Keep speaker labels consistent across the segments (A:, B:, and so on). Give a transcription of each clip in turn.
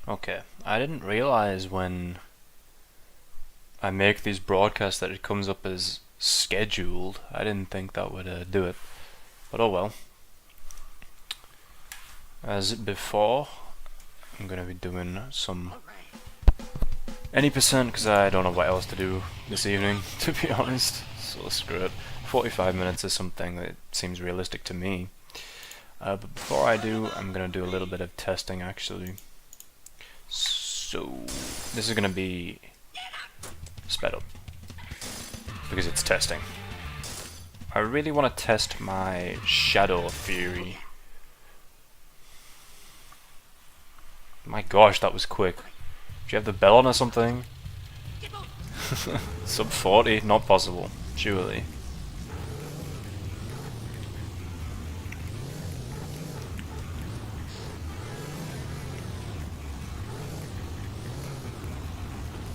A: Okay, I didn't realize when I make these broadcasts that it comes up as scheduled. I didn't think that would do it, but oh well. As before, I'm gonna be doing some any percent because I don't know what else to do this evening, to be honest. So screw it. 45 minutes is something that seems realistic to me. But before I do, I'm gonna do a little bit of testing actually. So this is gonna be sped up because it's testing. I really want to test my shadow theory. My gosh, that was quick. Do you have the bell on or something? Sub 40? Not possible, surely.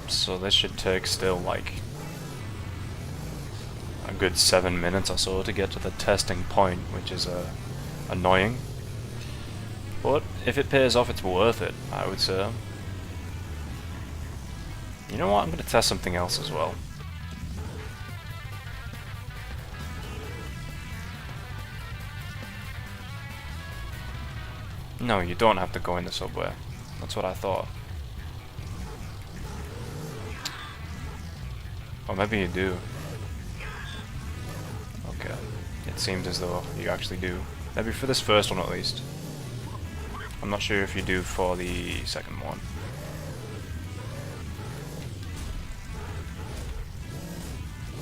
A: So this should take still like a good 7 minutes or so to get to the testing point, which is annoying. But if it pays off, it's worth it, I would say. You know what, I'm going to test something else as well. No, you don't have to go in the subway. That's what I thought. Or maybe you do. Okay. It seems as though you actually do. Maybe for this first one at least. I'm not sure if you do for the second one.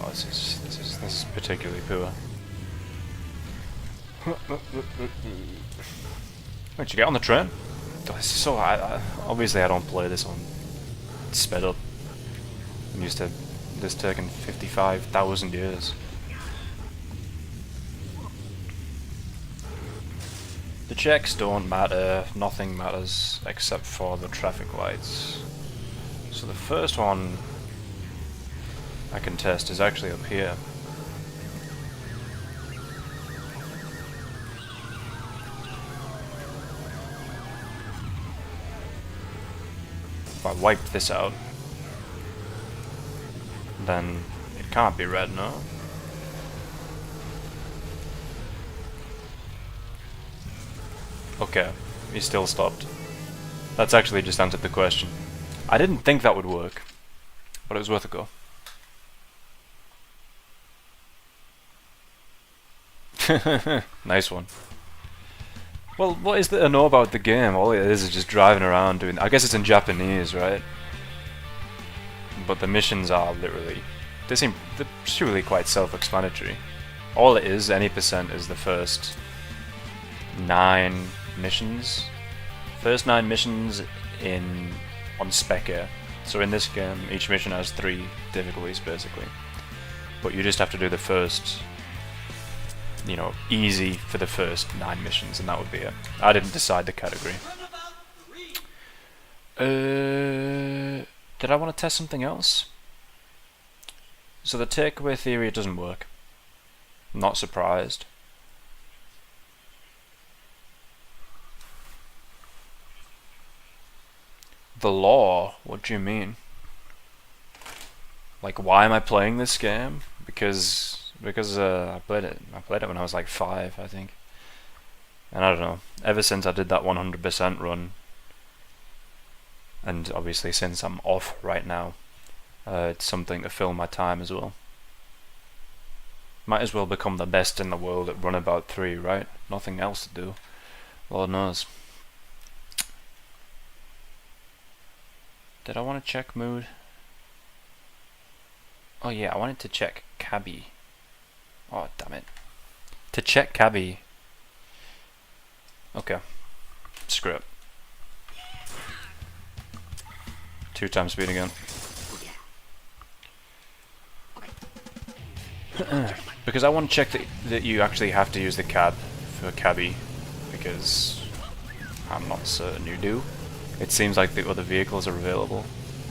A: Oh, this is particularly poor. Where'd you get on the train? This is so obviously I don't play this on sped up. I'm used to this taking 55,000 years. The checks don't matter, nothing matters except for the traffic lights. So the first one I can test is actually up here. If I wipe this out, then it can't be red, no? Okay, he still stopped. That's actually just answered the question. I didn't think that would work, but it was worth a go. Nice one. Well, what is there to know about the game? All it is just driving around doing... I guess it's in Japanese, right? But the missions are literally... they're surely quite self-explanatory. All it is, any percent, is the first 9 missions. First 9 missions on Spec Air. So in this game, each mission has 3 difficulties, basically. But you just have to do the first... you know, easy for the first 9 missions, and that would be it. I didn't decide the category. Did I want to test something else? So the takeaway theory doesn't work. I'm not surprised. The law? What do you mean? Like, why am I playing this game? Because I played it when I was like 5, I think. And I don't know, ever since I did that 100% run, and obviously since I'm off right now, it's something to fill my time as well. Might as well become the best in the world at Runabout 3, right? Nothing else to do. Lord knows. Did I want to check mood? Oh yeah, I wanted to check cabbie. Oh, damn it. To check cabbie. Okay. Screw it. 2 times speed again. Because I want to check that you actually have to use the cab for cabbie. Because I'm not certain you do. It seems like the other vehicles are available.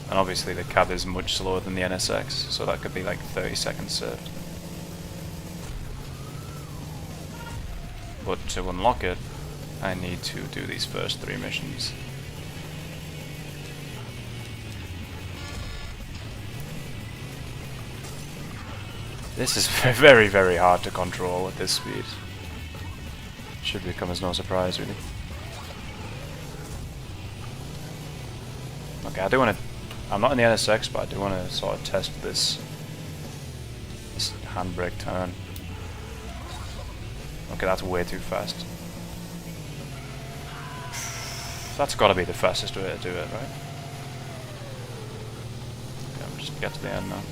A: And obviously the cab is much slower than the NSX. So that could be like 30 seconds saved. But to unlock it, I need to do these first 3 missions. This is very, very hard to control at this speed. Should become as no surprise, really. Okay, I do want to... I'm not in the NSX, but I do want to sort of test this handbrake turn. Okay, that's way too fast. That's got to be the fastest way to do it, right? Okay, I'll just get to the end now.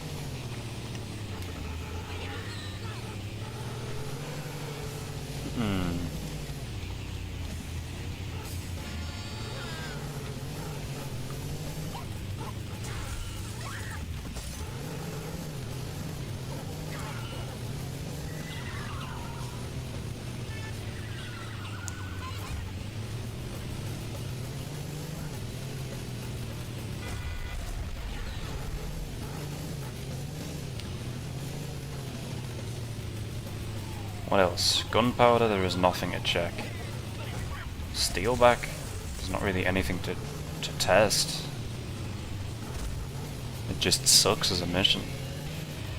A: What else? Gunpowder, there is nothing to check. Steelback, there's not really anything to test. It just sucks as a mission.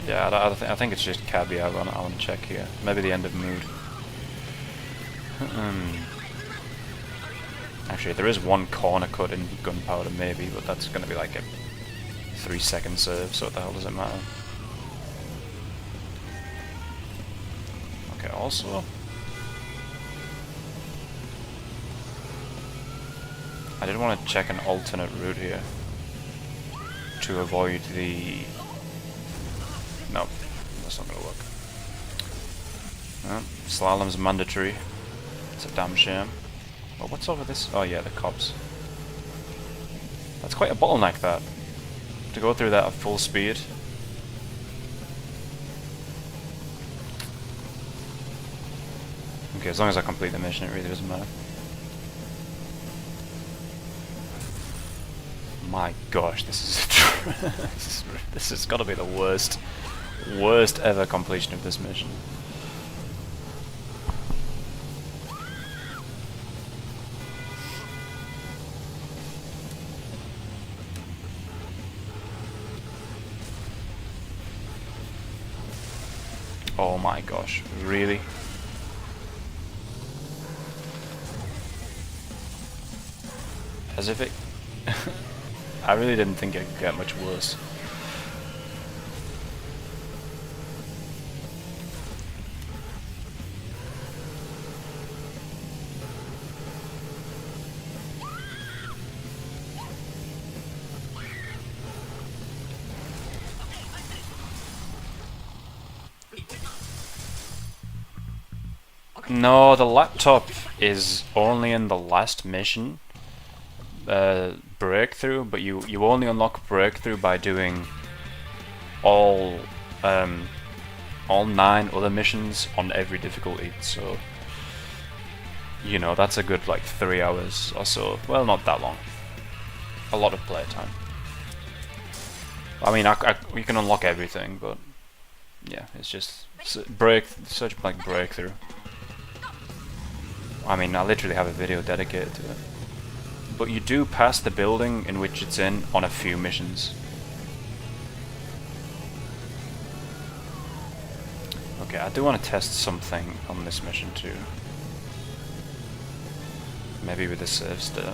A: Yeah, I think it's just Cabby I want to check here. Maybe the end of mood. Actually, there is one corner cut in Gunpowder maybe, but that's going to be like a 3-second serve, so what the hell does it matter? Okay, also... I did want to check an alternate route here to avoid the... Nope, that's not going to work. Slalom's mandatory. It's a damn shame. Well, what's over this? Oh yeah, the cops. That's quite a bottleneck, that. To go through that at full speed. Okay, as long as I complete the mission, it really doesn't matter. My gosh, this is this has got to be the worst ever completion of this mission. Oh my gosh, really? As if it... I really didn't think it could get much worse. No, the laptop is only in the last mission. Breakthrough, but you only unlock breakthrough by doing all 9 other missions on every difficulty. So you know that's a good like 3 hours or so. Well, not that long. A lot of playtime. I mean, you can unlock everything, but yeah, it's just such like breakthrough. I mean, I literally have a video dedicated to it. But you do pass the building in which it's in on a few missions. Okay, I do want to test something on this mission too. Maybe with the save state.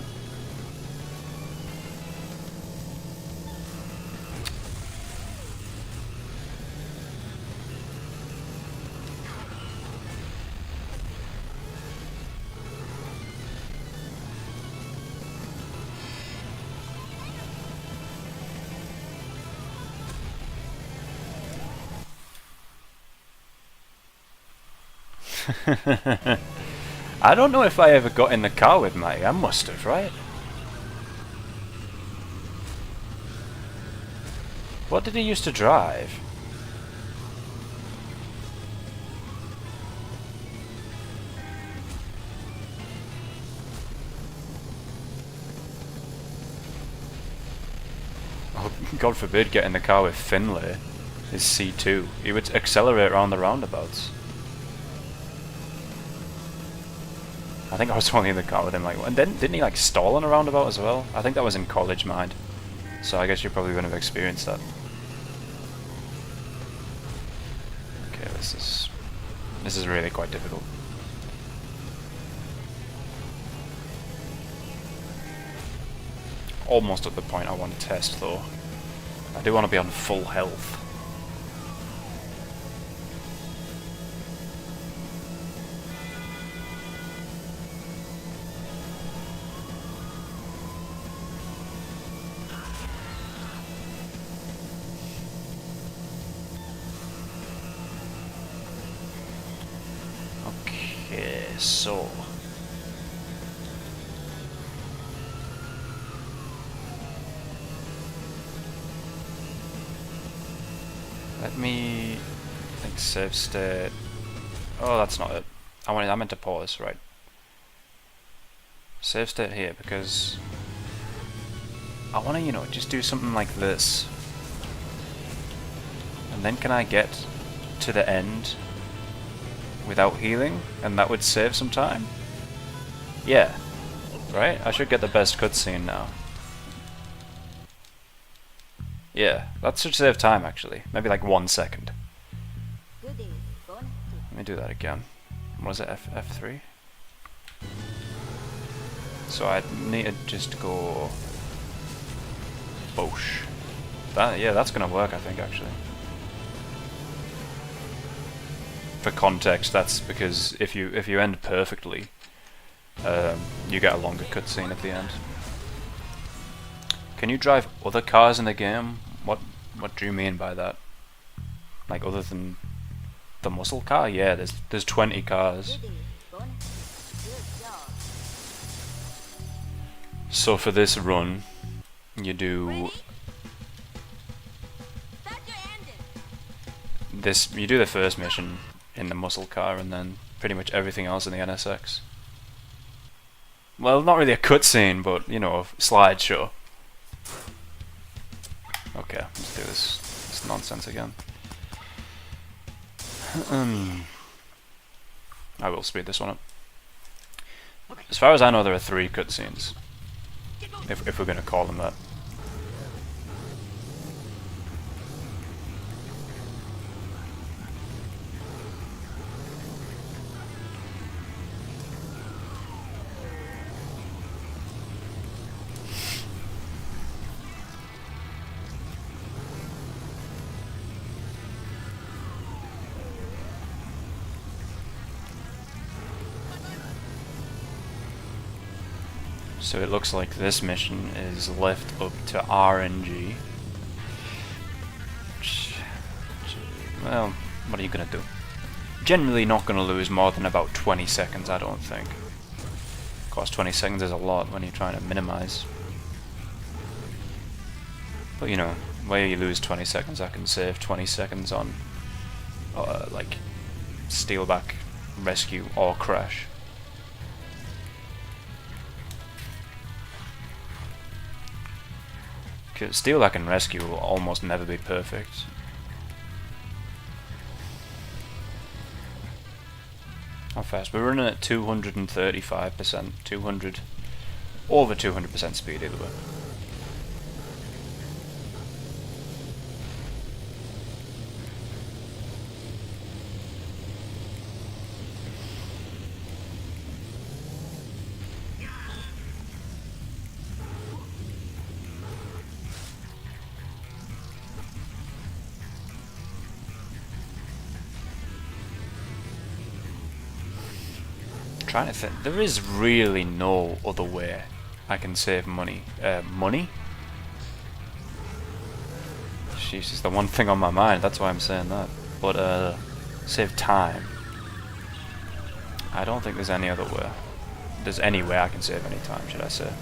A: I don't know if I ever got in the car with Matty. I must have, right? What did he used to drive? Oh, God forbid get in the car with Finlay. His C2. He would accelerate around the roundabouts. I think I was only in the car with him, like, and didn't he like stall on a roundabout as well? I think that was in college, mind. So I guess you probably wouldn't have experienced that. This is really quite difficult. Almost at the point I want to test though. I do want to be on full health. Okay, so let me think. Save state. Oh, that's not it. I meant to pause, right? Save state here because I want to, you know, just do something like this. And then can I get to the end without healing? And that would save some time? Yeah. Right? I should get the best cutscene now. Yeah, that should save time actually. Maybe like 1 second. Let me do that again. What is it? F3? So I need to just go boosh. That, yeah, that's gonna work I think actually. For context, that's because if you end perfectly, you get a longer cutscene at the end. Can you drive other cars in the game? What do you mean by that? Like other than the muscle car? Yeah, there's 20 cars. So for this run, you do this. You do the first mission in the muscle car, and then pretty much everything else in the NSX. Well, not really a cutscene, but you know, a slideshow. Okay, let's do this nonsense again. I will speed this one up. As far as I know, there are 3 cutscenes, if we're going to call them that. So it looks like this mission is left up to RNG. Well, what are you gonna do? Generally not gonna lose more than about 20 seconds, I don't think. Of course, 20 seconds is a lot when you're trying to minimize. But you know, where you lose 20 seconds, I can save 20 seconds on, like, steelback, rescue, or crash. Steelback and rescue will almost never be perfect. How fast? We're running at 235%, over 200% speed either way. Trying to think. There is really no other way I can save money. Money? Jeez, it's the one thing on my mind. That's why I'm saying that. But save time. I don't think there's any other way. There's any way I can save any time, should I say?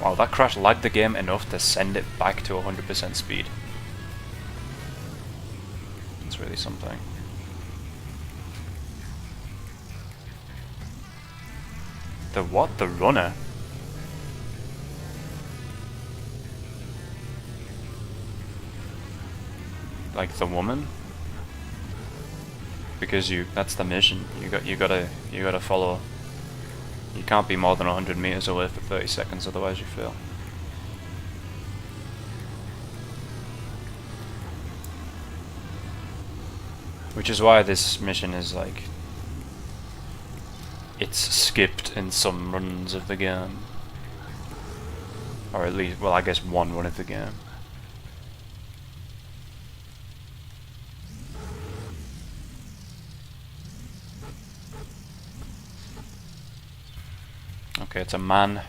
A: Wow, that crash lagged the game enough to send it back to 100% speed. It's really something. The what? The runner? Like the woman? Because that's the mission. You gotta follow. You can't be more than 100 meters away for 30 seconds, otherwise you fail. Which is why this mission is like... it's skipped in some runs of the game. Or at least, well, I guess one run of the game. Okay, it's a man.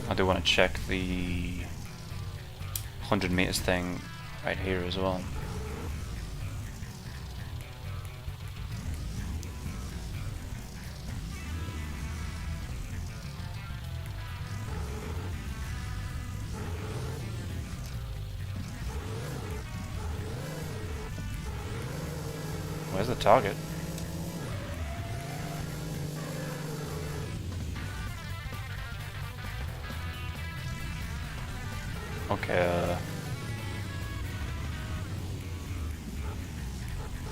A: I do want to check the 100 meters thing right here as well. Where's the target? Okay,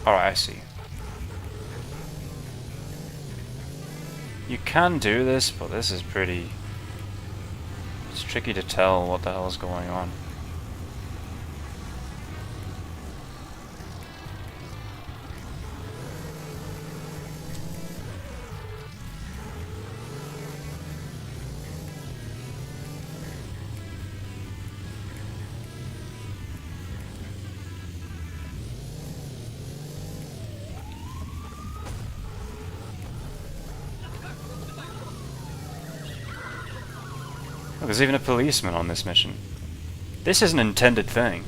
A: alright, I see. You can do this, but this is pretty... it's tricky to tell what the hell is going on. Look, there's even a policeman on this mission. This is an intended thing.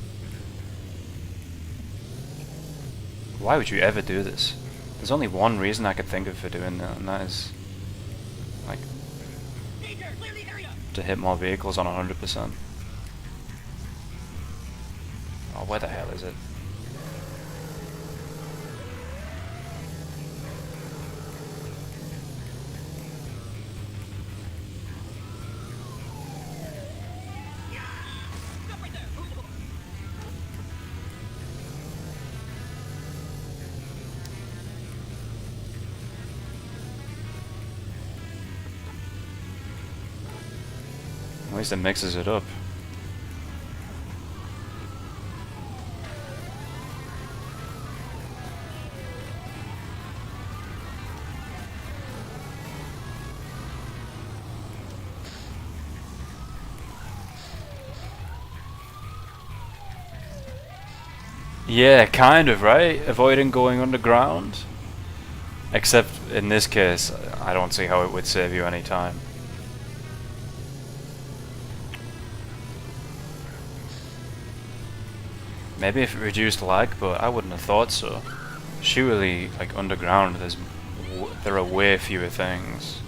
A: Why would you ever do this? There's only one reason I could think of for doing that, and that is... like... to hit more vehicles on 100%. Oh, where the hell is it? At least it mixes it up. Yeah, kind of, right? Avoiding going underground. Except in this case, I don't see how it would save you any time. Maybe if it reduced lag, but I wouldn't have thought so. Surely, like underground, there are way fewer things.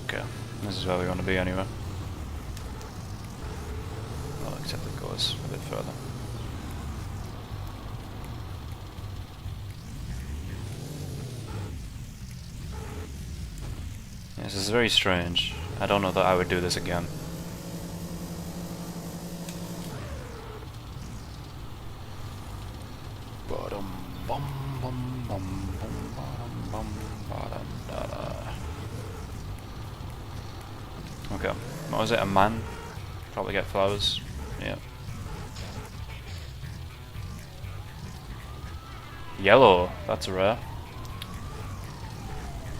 A: Okay, this is where we want to be anyway. Well, except it goes a bit further. This is very strange. I don't know that I would do this again. Okay, what was it? A man? Probably get flowers. Yeah. Yellow, that's rare.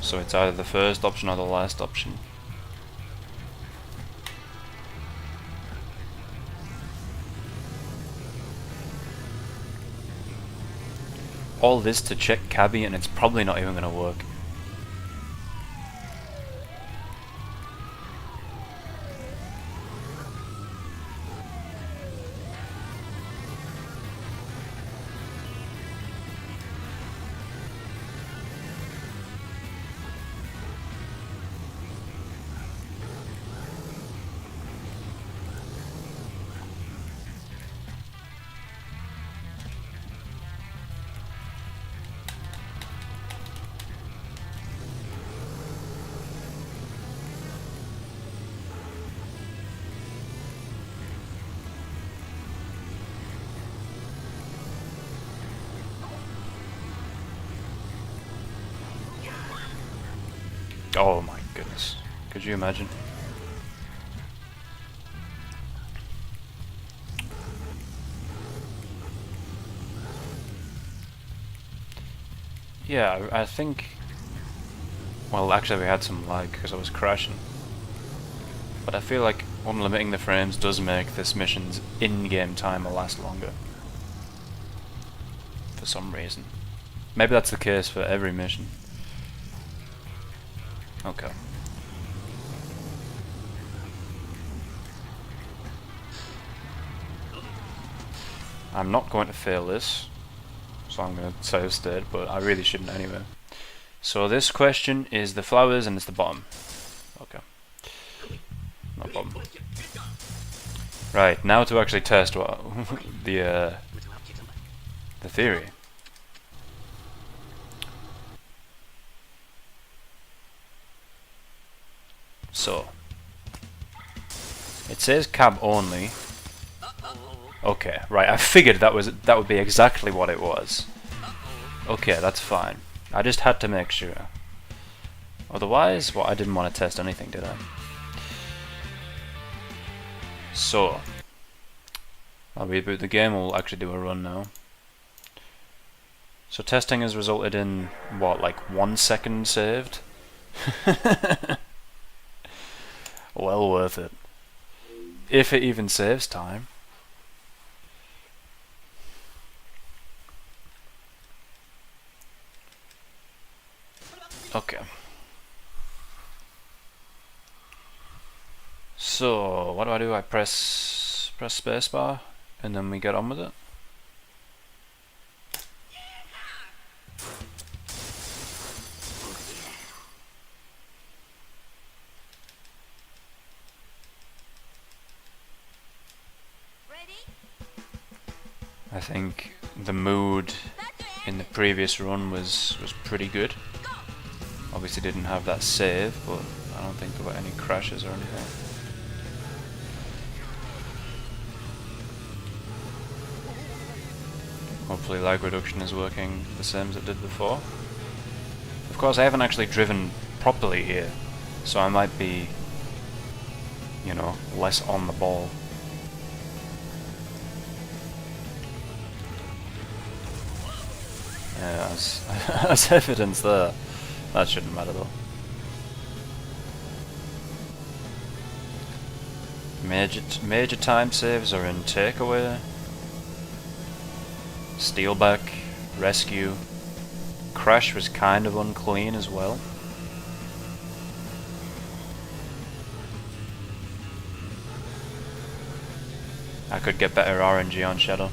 A: So it's either the first option or the last option. All this to check cabbie, and it's probably not even gonna work. Oh my goodness. Could you imagine? Yeah, I think... Well, actually we had some lag because I was crashing. But I feel like unlimiting the frames does make this mission's in-game timer last longer. For some reason. Maybe that's the case for every mission. Okay. I'm not going to fail this, so I'm going to save state, but I really shouldn't anyway. So this question is the flowers and it's the bottom. Okay. No problem. Right, now to actually test what the theory. So it says cab only. Okay, right. I figured that would be exactly what it was. Okay, that's fine. I just had to make sure. Otherwise, well, I didn't want to test anything, did I? So I'll reboot the game. We'll actually do a run now. So testing has resulted in what, like 1 second saved? Well worth it. If it even saves time. Okay. So what do? I press spacebar and then we get on with it. I think the mood in the previous run was pretty good. Obviously didn't have that save, but I don't think there were any crashes or anything. Hopefully lag reduction is working the same as it did before. Of course I haven't actually driven properly here, so I might be, you know, less on the ball. Yeah, as evidence there. That shouldn't matter though. Major time saves are in takeaway, steelback, rescue. Crash was kind of unclean as well. I could get better RNG on Shadow.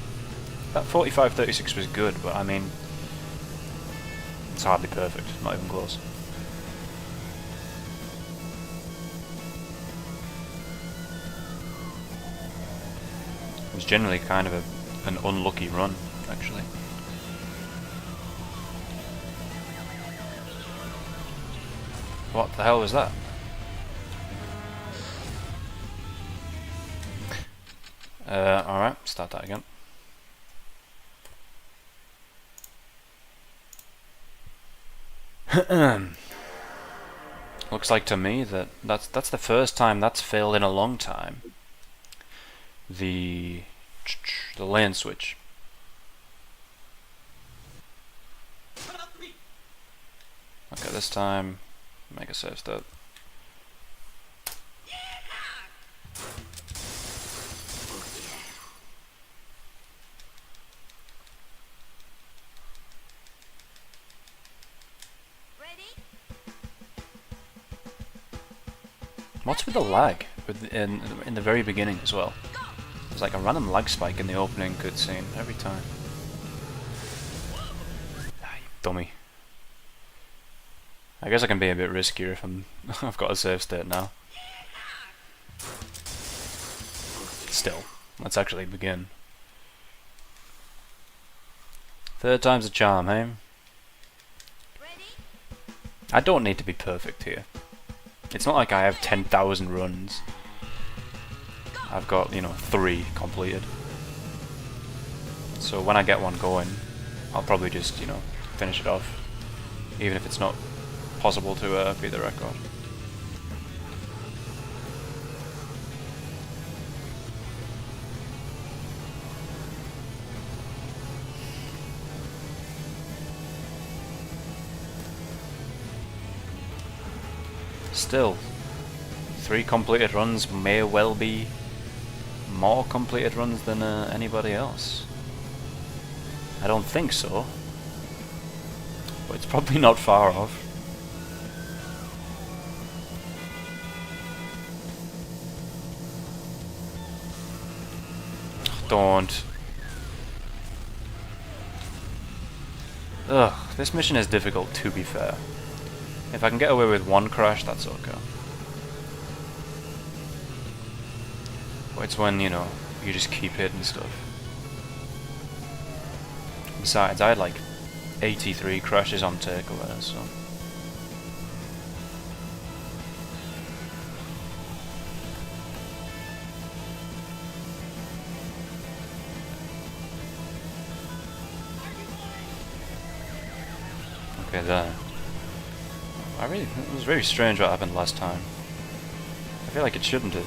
A: That 45-36 was good, but I mean, it's hardly perfect, not even close. It was generally kind of an unlucky run, actually. What the hell was that? Alright, start that again. Looks like to me that's the first time that's failed in a long time. The lane switch. Okay, this time make a save state. What's with the lag in the very beginning as well? There's like a random lag spike in the opening cutscene every time. Ah, you dummy. I guess I can be a bit riskier if I've got a save state now. Still, let's actually begin. Third time's a charm, hey? I don't need to be perfect here. It's not like I have 10,000 runs. I've got, you know, 3 completed. So when I get one going, I'll probably just, you know, finish it off. Even if it's not possible to beat the record. Still, 3 completed runs may well be more completed runs than anybody else. I don't think so, but it's probably not far off. Don't. Ugh, this mission is difficult, to be fair. If I can get away with 1 crash, that's okay. But it's when, you know, you just keep hitting stuff. Besides, I had like 83 crashes on takeaway, so... Okay, there. It was very strange what happened last time. I feel like it shouldn't have.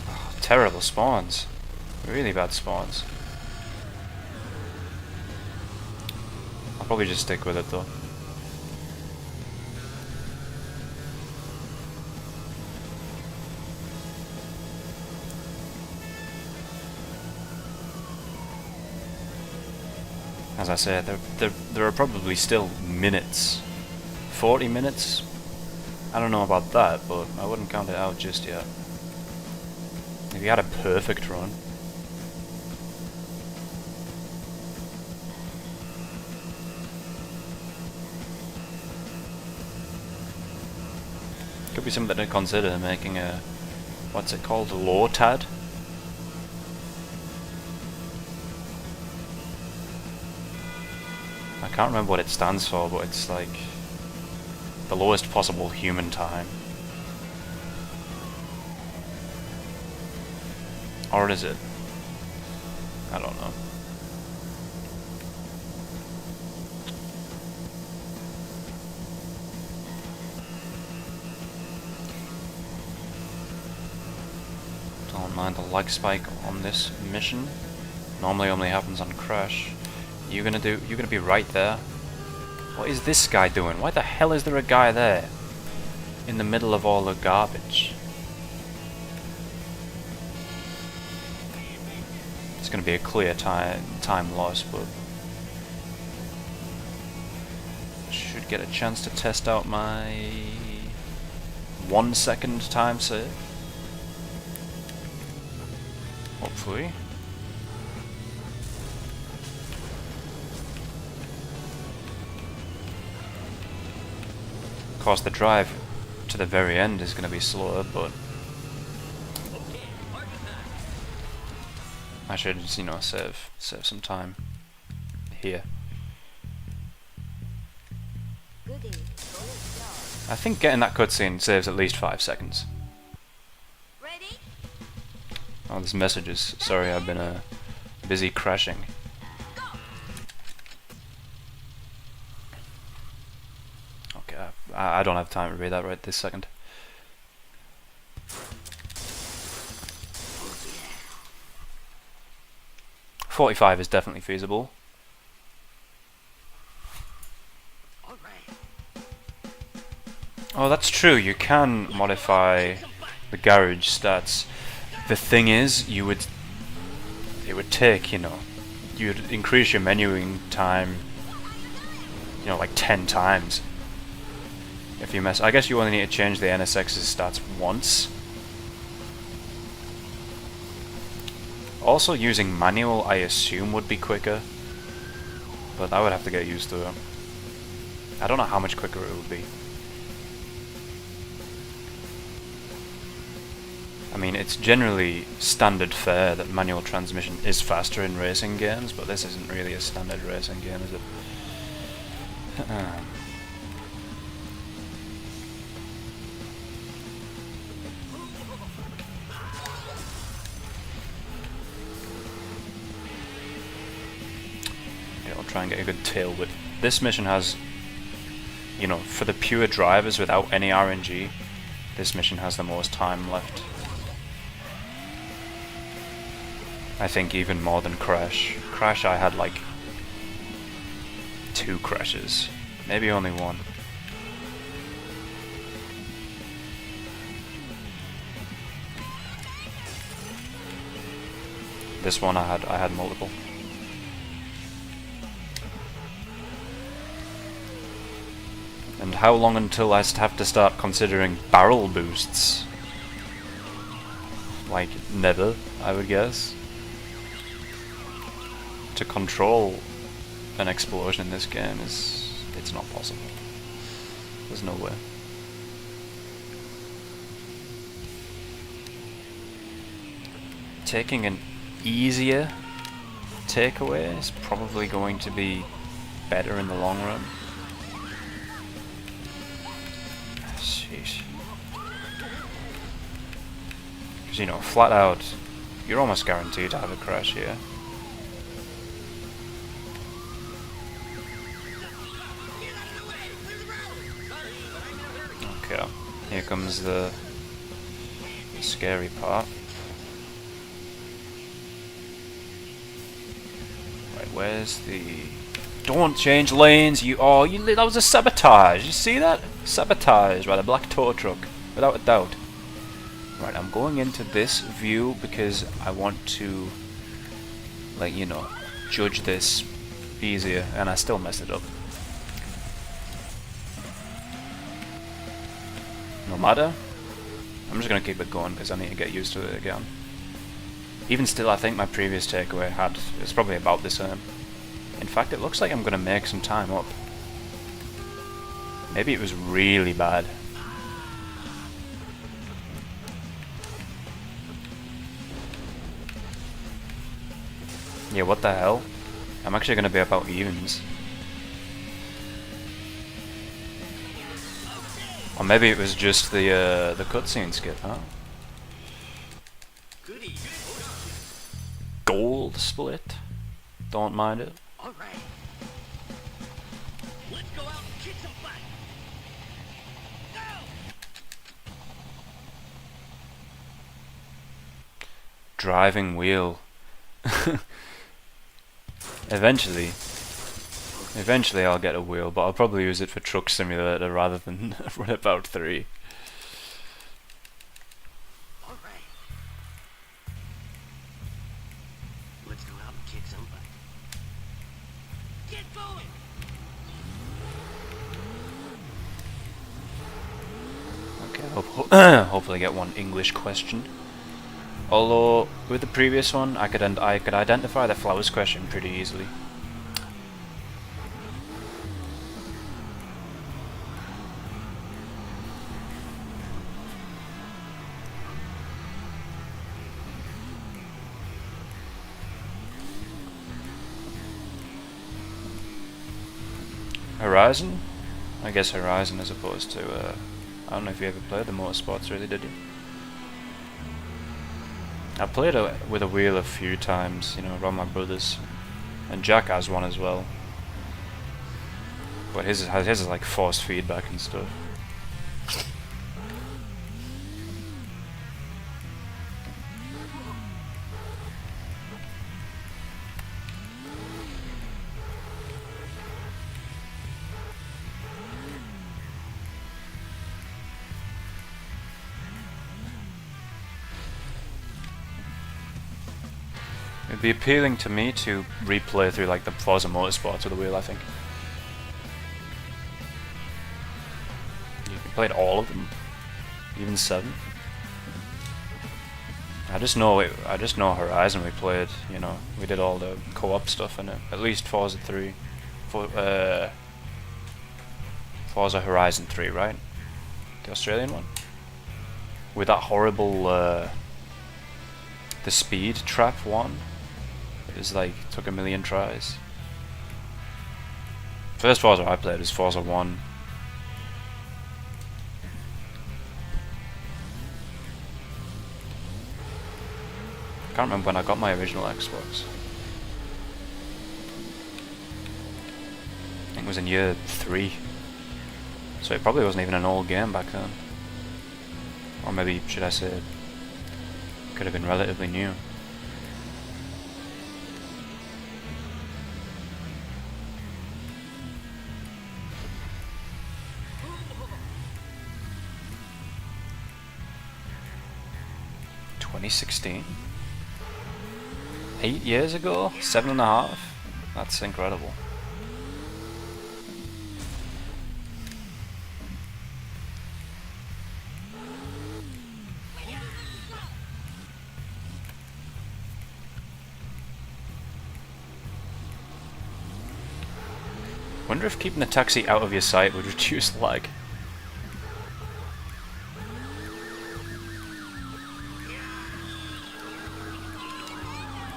A: Oh, terrible spawns. Really bad spawns. I'll probably just stick with it though. As I said, there are probably still minutes. 40 minutes? I don't know about that, but I wouldn't count it out just yet. If you had a perfect run. Could be something to consider, making a... what's it called? Low TAD? I can't remember what it stands for, but it's like the lowest possible human time. Or is it? I don't know. Don't mind the lag spike on this mission. Normally only happens on crash. You're gonna be right there. What is this guy doing? Why the hell is there a guy there? In the middle of all the garbage. It's gonna be a clear time loss, but should get a chance to test out my 1 second time save. Hopefully. Of course, the drive to the very end is going to be slower, but I should, you know, save some time here. I think getting that cutscene saves at least 5 seconds. Oh, there's messages. Sorry, I've been busy crashing. I don't have time to read that right this second. $45 is definitely feasible. Oh, that's true. You can modify the garage stats. The thing is, it would take, you know, you'd increase your menuing time, you know, like 10 times. If you mess, I guess you only need to change the NSX's stats once. Also, using manual, I assume, would be quicker, but I would have to get used to it. I don't know how much quicker it would be. I mean, it's generally standard fare that manual transmission is faster in racing games, but this isn't really a standard racing game, is it? Try and get a good tail whip. This mission has, you know, for the pure drivers without any RNG, this mission has the most time left. I think even more than Crash. crash I had like 2 crashes, maybe only 1. This one I had multiple. And how long until I have to start considering barrel boosts? Like, never, I would guess. To control an explosion in this game it's not possible. There's no way. Taking an easier takeaway is probably going to be better in the long run. Sheesh. Because, you know, flat out, you're almost guaranteed to have a crash here. Okay, here comes the scary part. Right, where's the... Don't change lanes, you... Oh, that was a sabotage, you see that? Sabotage by the black tow truck, without a doubt. Right, I'm going into this view because I want to, like, you know, judge this easier, and I still messed it up. No matter, I'm just gonna keep it going because I need to get used to it again. Even still, I think my previous takeaway it's probably about the same. In fact, it looks like I'm gonna make some time up. Maybe it was really bad. Yeah, what the hell? I'm actually gonna be about evens. Or maybe it was just the cutscene skip, huh? Gold split. Don't mind it.
B: All right. Let's go out and kick some butt. Go!
A: Driving wheel. Eventually I'll get a wheel, but I'll probably use it for Truck Simulator rather than Runabout 3.
B: All right. Let's go out and kick some butt. Get going!
A: Okay, hopefully get one English question. Although with the previous one, I could identify the flowers question pretty easily. Horizon? I guess Horizon as opposed to, I don't know if you ever played the motorsports, really, did you? I played with a wheel a few times, you know, around my brother's. And Jack has one as well. But his is like force feedback and stuff. It'd be appealing to me to replay through like the Forza Motorsports with a wheel, I think. You played all of them, even 7. I just know Horizon we played. You know, we did all the co-op stuff in it. At least Forza 3, Forza Horizon 3, right? The Australian one, with that horrible the speed trap one. It was like, took a million tries. First Forza I played was Forza 1. I can't remember when I got my original Xbox. I think it was in year 3. So it probably wasn't even an old game back then. Or maybe, should I say, it could have been relatively new. 2016? 8 years ago? 7.5? That's incredible. Wonder if keeping the taxi out of your sight would reduce lag.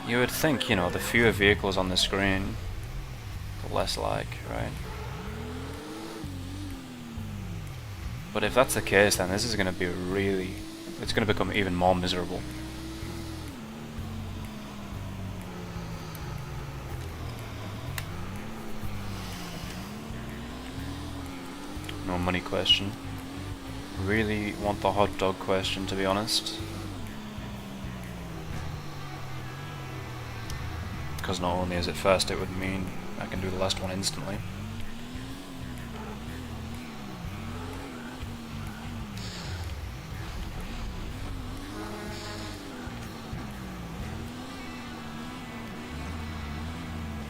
A: You would think, you know, the fewer vehicles on the screen, the less lag, right? But if that's the case, then this is going to be it's going to become even more miserable. No money question. Really want the hot dog question, to be honest. Because not only is it fast, it would mean I can do the last one instantly.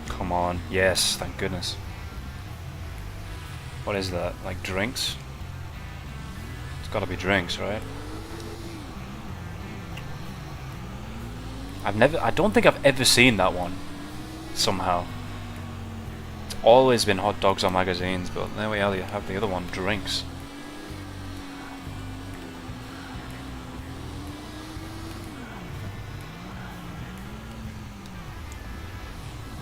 A: Come on, yes, thank goodness. What is that, like drinks? It's gotta be drinks, right? I don't think I've ever seen that one, somehow. It's always been hot dogs or magazines, but there we are, you have the other one, drinks.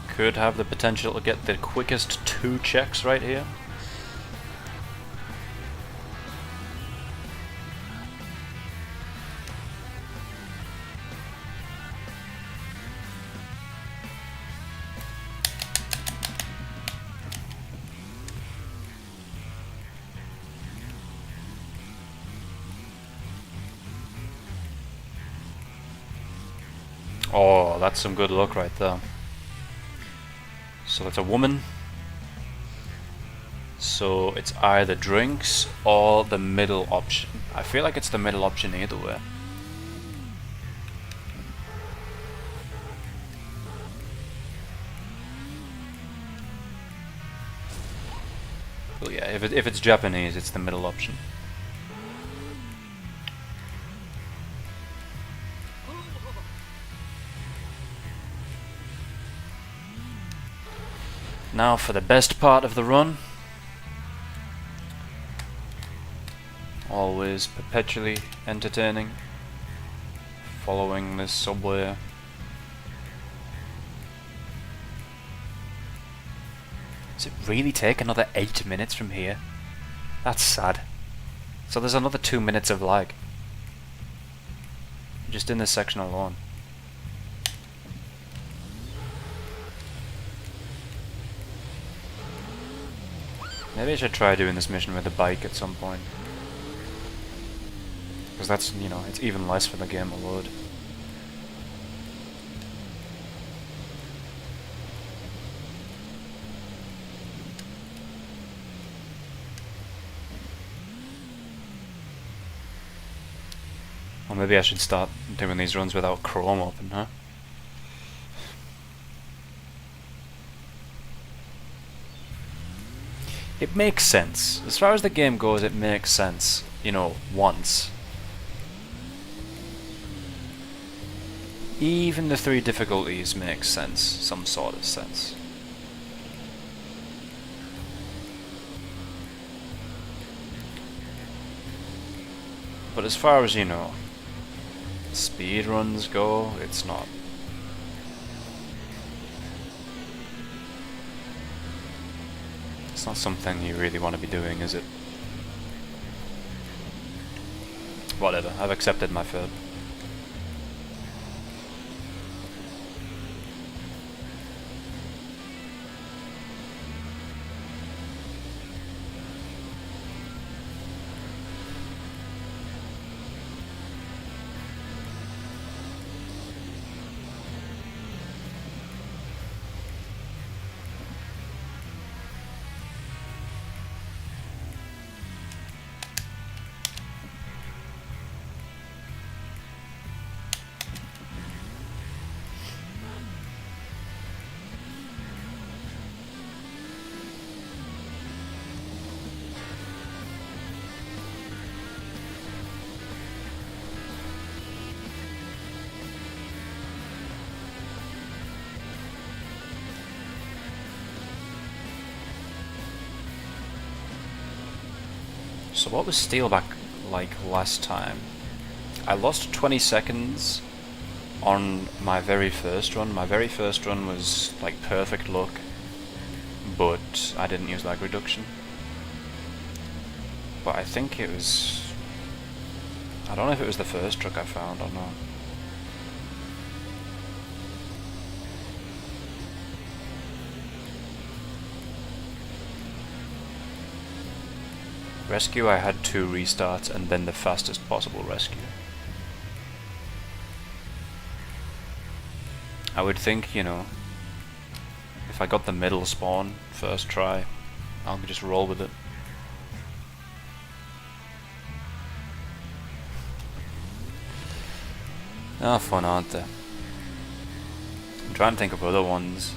A: Could have the potential to get the quickest 2 checks right here. Oh, that's some good luck right there. So it's a woman. So it's either drinks or the middle option. I feel like it's the middle option either way. Well, yeah, if it's Japanese, it's the middle option. Now for the best part of the run. Always perpetually entertaining. Following this subway. Does it really take another 8 minutes from here? That's sad. So there's another 2 minutes of lag. Just in this section alone. Maybe I should try doing this mission with a bike at some point. Because that's, you know, it's even less for the game to load. Or maybe I should start doing these runs without Chrome open, huh? It makes sense. As far as the game goes, it makes sense, you know, once. Even the 3 difficulties make sense, some sort of sense. But as far as, you know, speed runs go, it's not. It's not something you really want to be doing, is it? Whatever, I've accepted my fate. So what was Steelback like last time? I lost 20 seconds on my very first run. My very first run was like perfect luck, but I didn't use lag reduction. But I think it was... I don't know if it was the first truck I found or not. Rescue, I had 2 restarts and then the fastest possible rescue. I would think, you know, if I got the middle spawn first try, I'll just roll with it. Ah, fun, aren't they? I'm trying to think of other ones.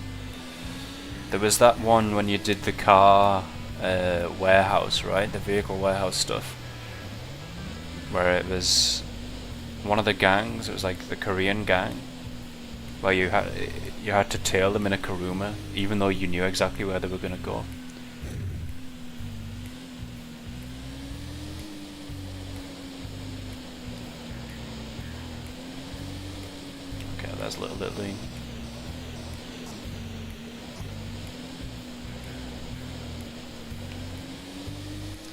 A: There was that one when you did the car warehouse, right? The vehicle warehouse stuff. Where it was one of the gangs, it was like the Korean gang, where you had to tail them in a Kuruma, even though you knew exactly where they were going to go. Okay, there's Little Italy.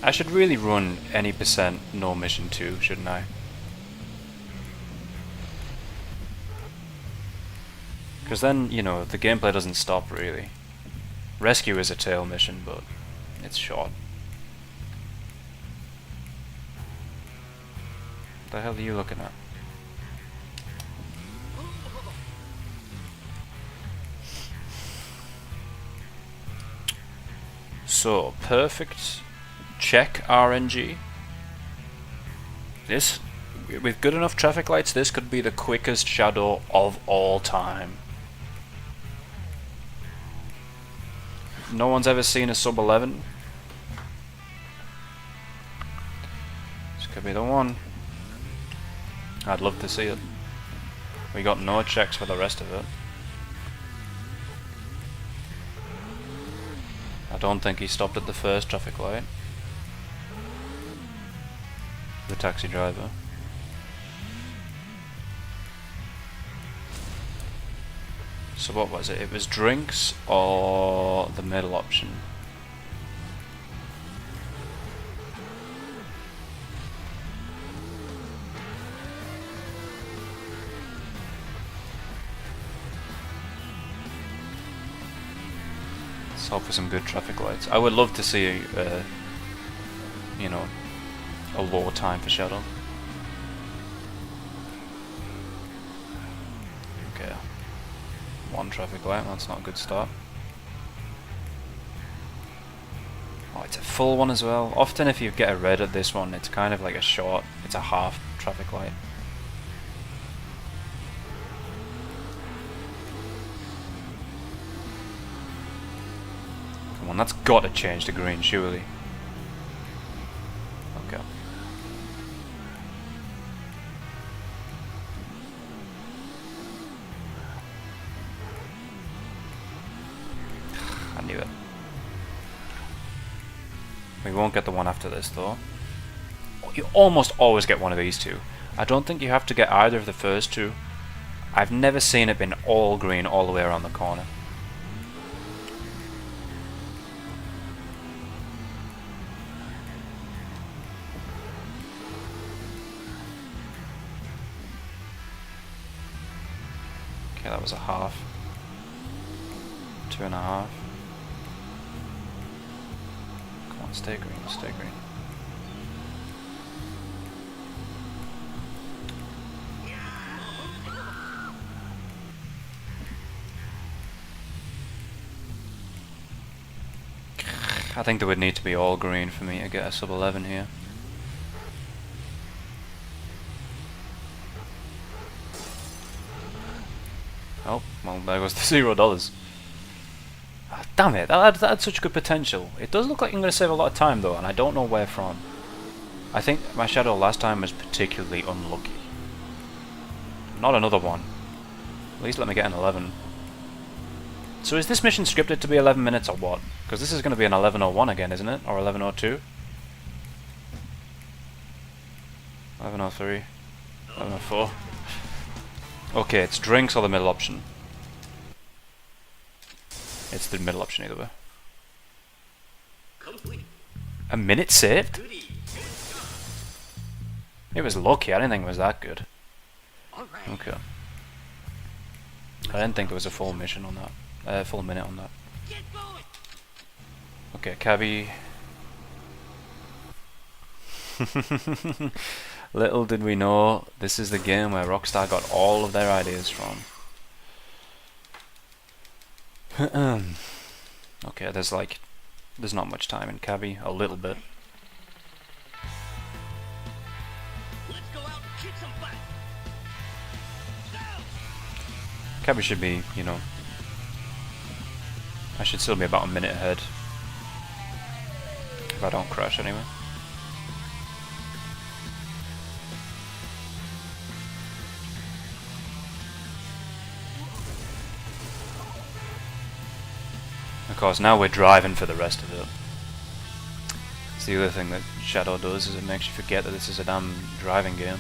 A: I should really run any percent no mission 2, shouldn't I? Because then, you know, the gameplay doesn't stop really. Rescue is a tail mission, but it's short. What the hell are you looking at? So, perfect check RNG. This, with good enough traffic lights, this could be the quickest shadow of all time. No one's ever seen a sub 11. This could be the one. I'd love to see it. We got no checks for the rest of it. I don't think he stopped at the first traffic light. The taxi driver. So what was it? It was drinks or the middle option. Let's hope for some good traffic lights. I would love to see, you know, a low time for shadow. Okay. 1 traffic light, that's not a good start. Oh, it's a full one as well. Often if you get a red at this one, it's kind of like a short, it's a half traffic light. Come on, that's got to change to green, surely. Okay. I knew it. We won't get the one after this though. You almost always get one of these two. I don't think you have to get either of the first two. I've never seen it been all green all the way around the corner. Okay, that was a half. 2.5. Come on, stay green, stay green. I think there would need to be all green for me to get a sub 11 here. Oh, well, there goes the $0. Ah, damn it, that had such good potential. It does look like I'm going to save a lot of time though, and I don't know where from. I think my shadow last time was particularly unlucky. Not another one. At least let me get an 11. So is this mission scripted to be 11 minutes or what? Because this is going to be an 11:01 again, isn't it? Or 11:02? 1103. 1104. Okay, it's drinks or the middle option. It's the middle option either way.
B: Complete.
A: A minute saved?
B: Goody.
A: It was lucky, I didn't think it was that good.
B: All right.
A: Okay. I didn't think there was a full mission on that. Full minute on that.
B: Get going.
A: Okay, Cabby. Little did we know, this is the game where Rockstar got all of their ideas from. Okay, there's not much time in Cabby, a little bit.
B: Let's go out and kick some butt. Go.
A: Cabby should be, you know, I should still be about a minute ahead. If I don't crash anyway. Of course, now we're driving for the rest of it. It's the other thing that Shadow does, is it makes you forget that this is a damn driving game.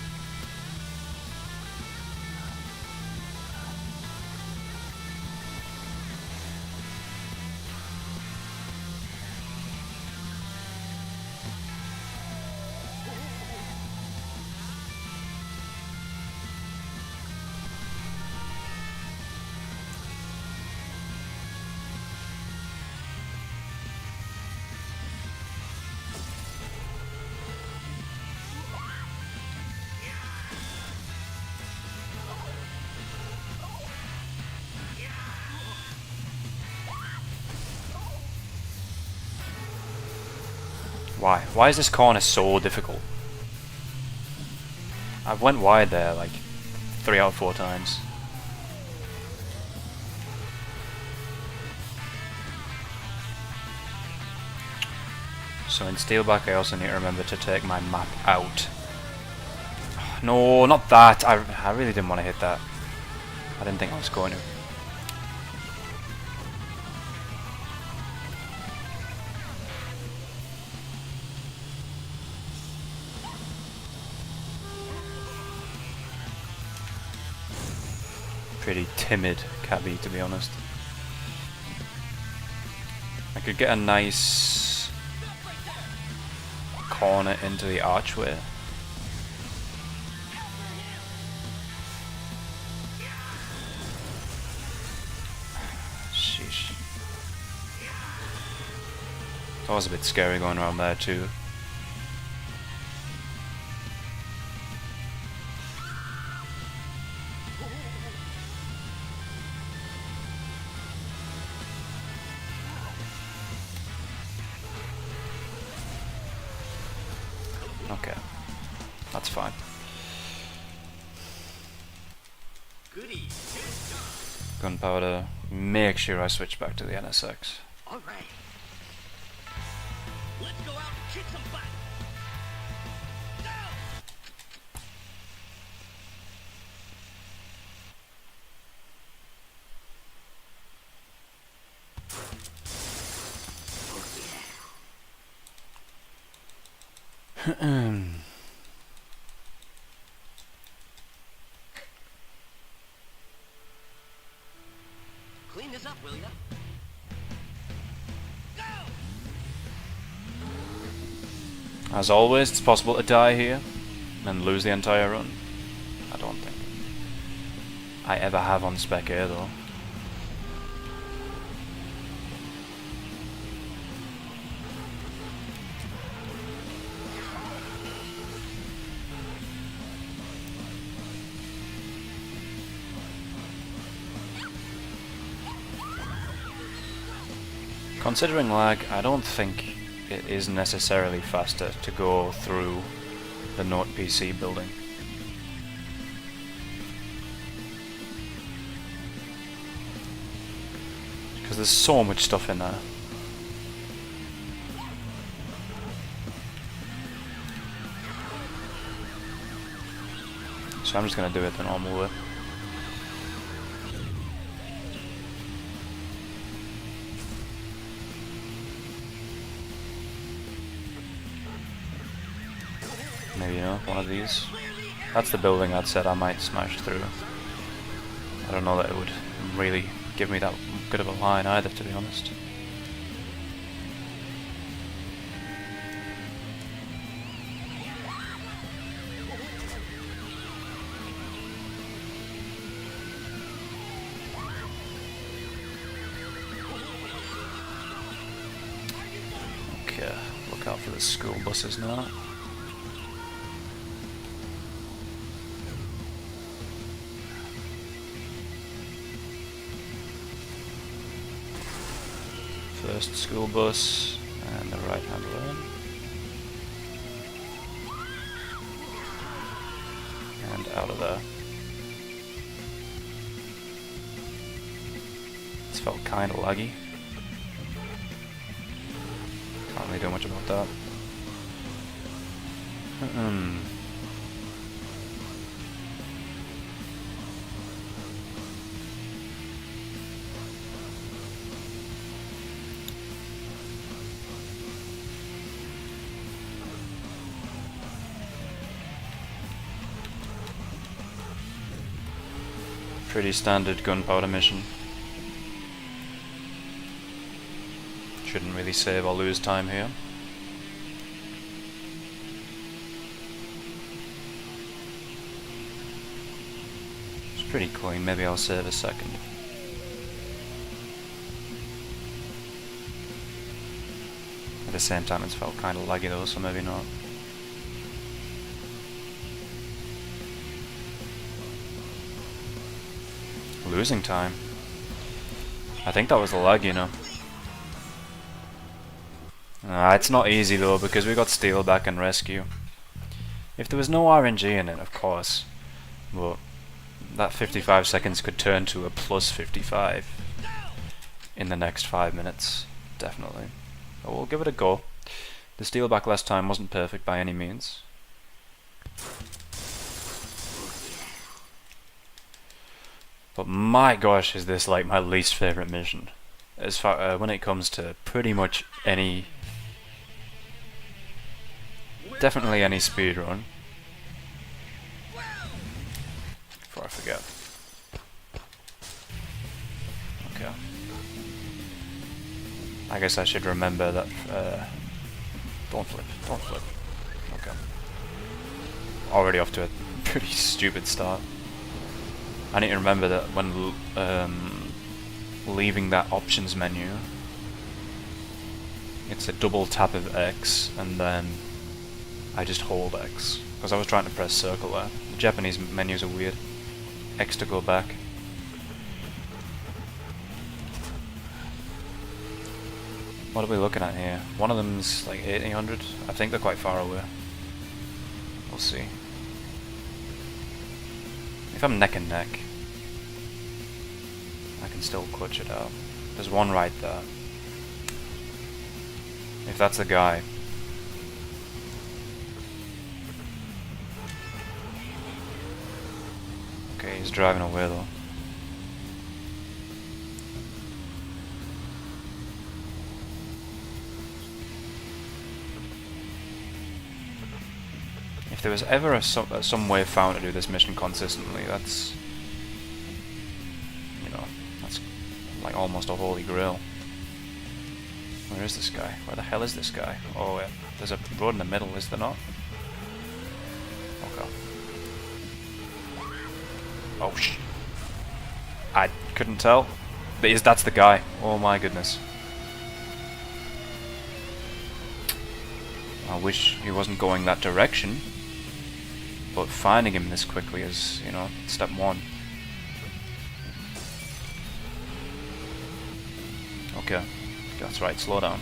A: Why? Why is this corner so difficult? I've went wide there like 3 out of 4 times. So in Steelback I also need to remember to take my map out. No, not that! I really didn't want to hit that. I didn't think I was going to. Pretty timid Cabby, to be honest. I could get a nice corner into the archway. Sheesh. That was a bit scary going around there too. Okay, that's fine.
B: Goody.
A: Gunpowder. Make sure I switch back to the NSX.
B: All right. Let's go out and kick some butt. Go. Clean this up, will ya? Go.
A: As always, it's possible to die here and lose the entire run. I don't think I ever have on Spec A though. Considering lag, I don't think it is necessarily faster to go through the Note PC building. Because there's so much stuff in there. So I'm just going to do it the normal way. Maybe, you know, one of these. That's the building I'd said I might smash through. I don't know that it would really give me that good of a line either, to be honest. Okay, look out for the school buses now. First school bus, and the right hand lane. And out of there. This felt kinda laggy. Can't really do much about that. Pretty standard gunpowder mission. Shouldn't really save or lose time here. It's pretty clean, maybe I'll save a second. At the same time it's felt kinda laggy though, so maybe not. Losing time. I think that was the lag, you know. It's not easy though, because we got steal back and rescue. If there was no RNG in it, of course, but that 55 seconds could turn to a plus 55 in the next 5 minutes, definitely. But we'll give it a go. The steal back last time wasn't perfect by any means. But my gosh, is this like my least favorite mission, as far when it comes to pretty much any, definitely any speedrun. Before I forget. Okay. I guess I should remember that. Don't flip. Don't flip. Okay. Already off to a pretty stupid start. I need to remember that when leaving that options menu, it's a double tap of X and then I just hold X, because I was trying to press circle there. The Japanese menus are weird. X to go back. What are we looking at here? One of them's like 1800. I think they're quite far away. We'll see. If I'm neck and neck, I can still clutch it out. There's one right there. If that's the guy. Okay, he's driving away though. If there was ever some way found to do this mission consistently, that's, you know, that's like almost a holy grail. Where is this guy? Where the hell is this guy? Oh, yeah. There's a road in the middle, is there not? Okay. Oh, I couldn't tell. That's the guy. Oh my goodness. I wish he wasn't going that direction. But finding him this quickly is, you know, step one. Okay, that's right, slow down.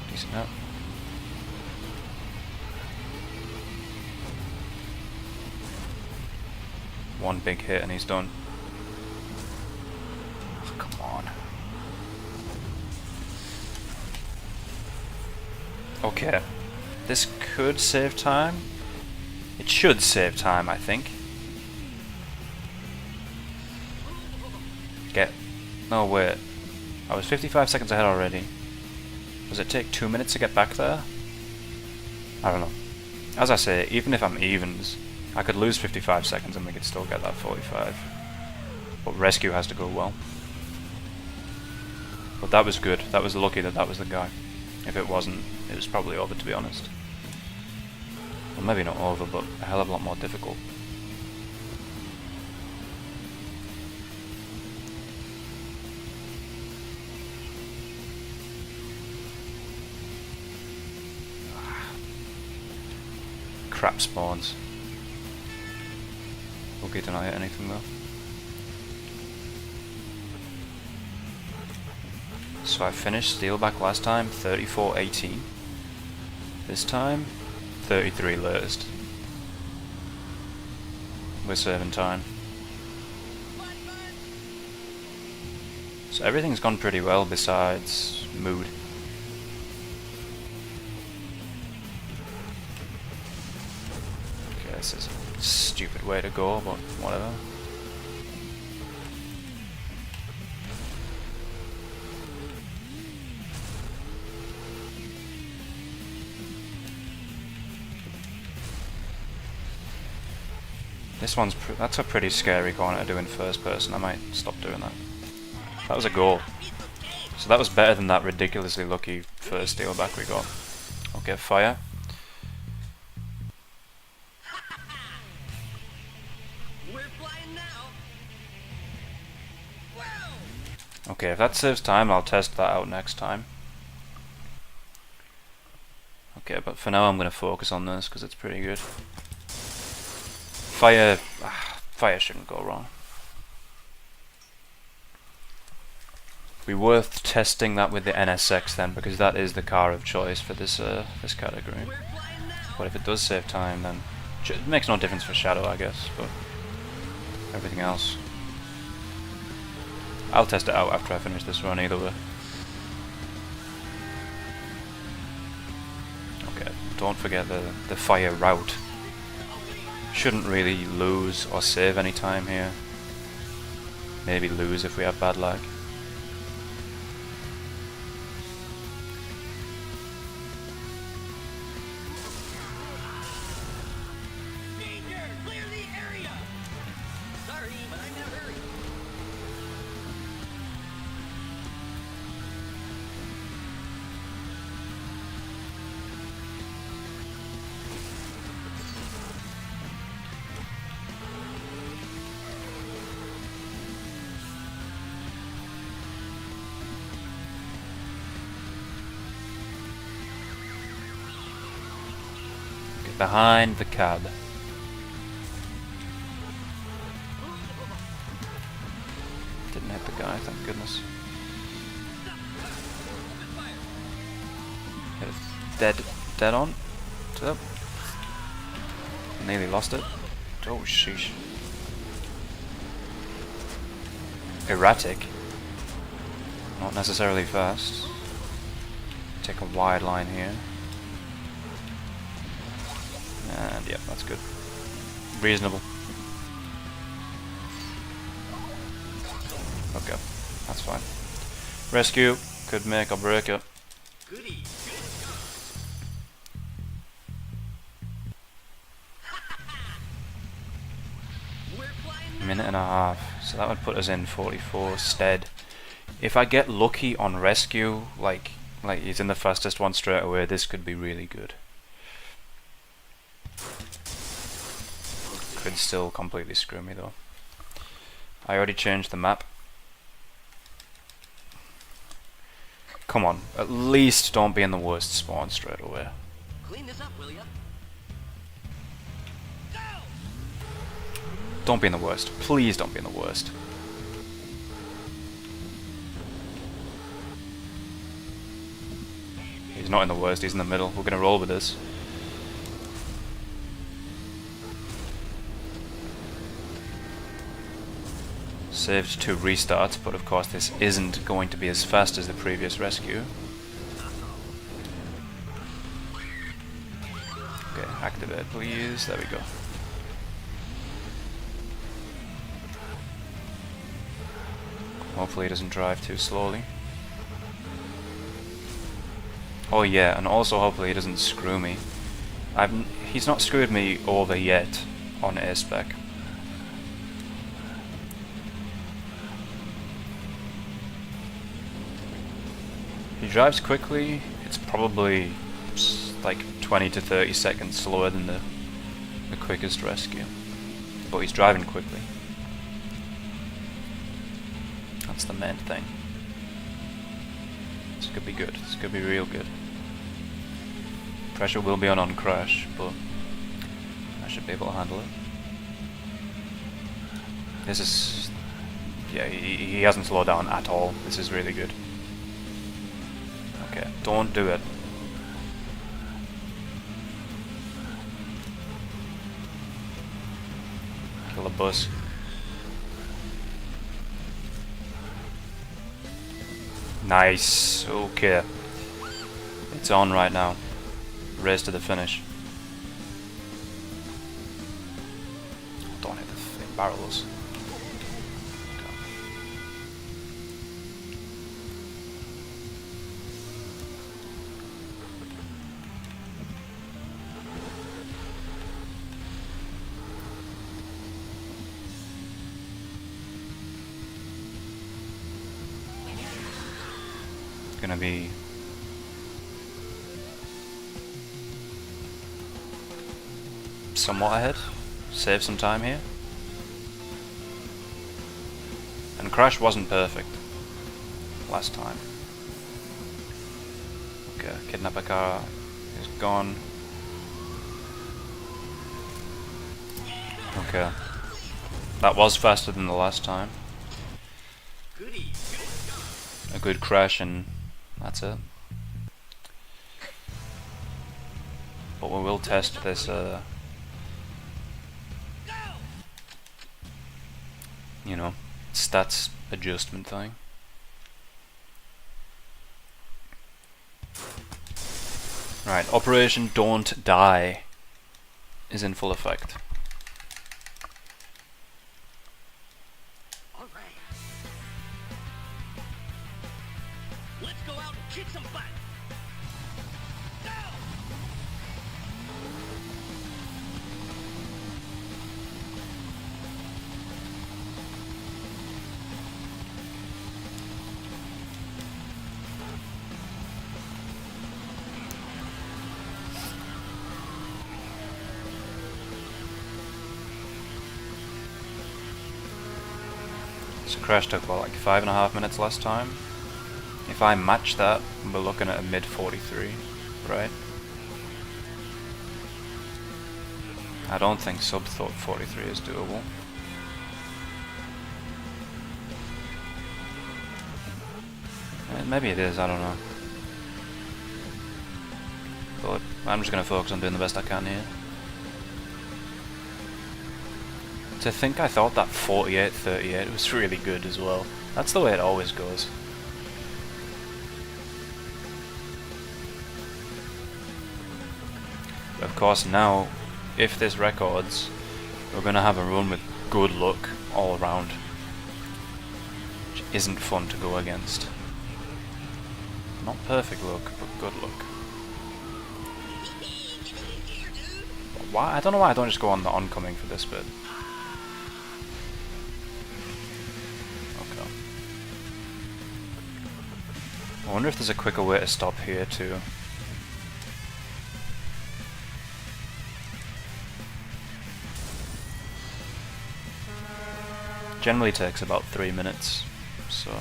A: Decent hit. One big hit and he's done. Oh, come on. Okay. This could save time. It should save time, I think. No, wait. I was 55 seconds ahead already. Does it take 2 minutes to get back there? I don't know. As I say, even if I'm evens, I could lose 55 seconds and we could still get that 45. But rescue has to go well. But that was good. That was lucky that that was the guy. If it wasn't, it was probably over, to be honest. Well, maybe not over, but a hell of a lot more difficult. Crap spawns. Okay, did I hit anything though? So I finished Steelback last time, 34-18. This time, 33 latest. We're saving time. So everything's gone pretty well besides mood. Okay, this is a stupid way to go, but whatever. This one's that's a pretty scary corner to do in first person. I might stop doing that. That was a goal. So that was better than that ridiculously lucky first steelback we got. Okay, fire.
B: We're flying now. Whoa!
A: Okay, if that saves time, I'll test that out next time. Okay, but for now I'm going to focus on this because it's pretty good. Fire shouldn't go wrong. Be worth testing that with the NSX then, because that is the car of choice for this this category.
B: We're flying now.
A: But if it does save time, then it makes no difference for Shadow, I guess. But everything else, I'll test it out after I finish this run either way. Okay, don't forget the fire route. Shouldn't really lose or save any time here. Maybe lose if we have bad lag.
B: Danger! Clear the area. Sorry, but I'm in a hurry.
A: Get behind the cab. Didn't hit the guy, thank goodness. Hit it dead on. Up. Nearly lost it. Oh sheesh. Erratic. Not necessarily fast. Take a wide line here. And yeah, that's good. Reasonable. Okay, that's fine. Rescue could make or break it.
B: Goody. We're flying
A: Minute and a half. So that would put us in 44 stead. If I get lucky on rescue, like he's in the fastest one straight away, this could be really good. Could still completely screw me though. I already changed the map. Come on, at least don't be in the worst spawn straight away.
B: Clean this up, will ya? Go!
A: Don't be in the worst. Please don't be in the worst. He's not in the worst, he's in the middle. We're gonna roll with this. Saved 2 restarts, but of course this isn't going to be as fast as the previous rescue. Okay, activate please, there we go. Hopefully he doesn't drive too slowly. Oh yeah, and also hopefully he doesn't screw me. He's not screwed me over yet on A-Spec. He drives quickly. It's probably like 20 to 30 seconds slower than the quickest rescue, but he's driving quickly. That's the main thing. This could be good. This could be real good. Pressure will be on crash, but I should be able to handle it. This is... yeah, he hasn't slowed down at all. This is really good. Okay, don't do it. Kill the bus. Nice. Okay. It's on right now. Race to the finish. Don't hit the thing. Barrels. Gonna be somewhat ahead. Save some time here. And crash wasn't perfect last time. Okay, kidnapper car is gone. Okay, that was faster than the last time. A good crash and that's it. But we will test this you know, stats adjustment thing. Right, Operation Don't Die is in full effect.
B: Let's go out and kick some butt. Go!
A: This crash took what, like 5.5 minutes last time? If I match that, we're looking at a mid 43, right? I don't think sub 43 is doable. Maybe it is, I don't know. But I'm just going to focus on doing the best I can here. To think I thought that 48-38 was really good as well. That's the way it always goes. Of course now, if this records, we're going to have a run with good luck all around. Which isn't fun to go against. Not perfect luck, but good luck. But why? I don't know why I don't just go on the oncoming for this bit. Okay. I wonder if there's a quicker way to stop here too. Generally takes about 3 minutes, so...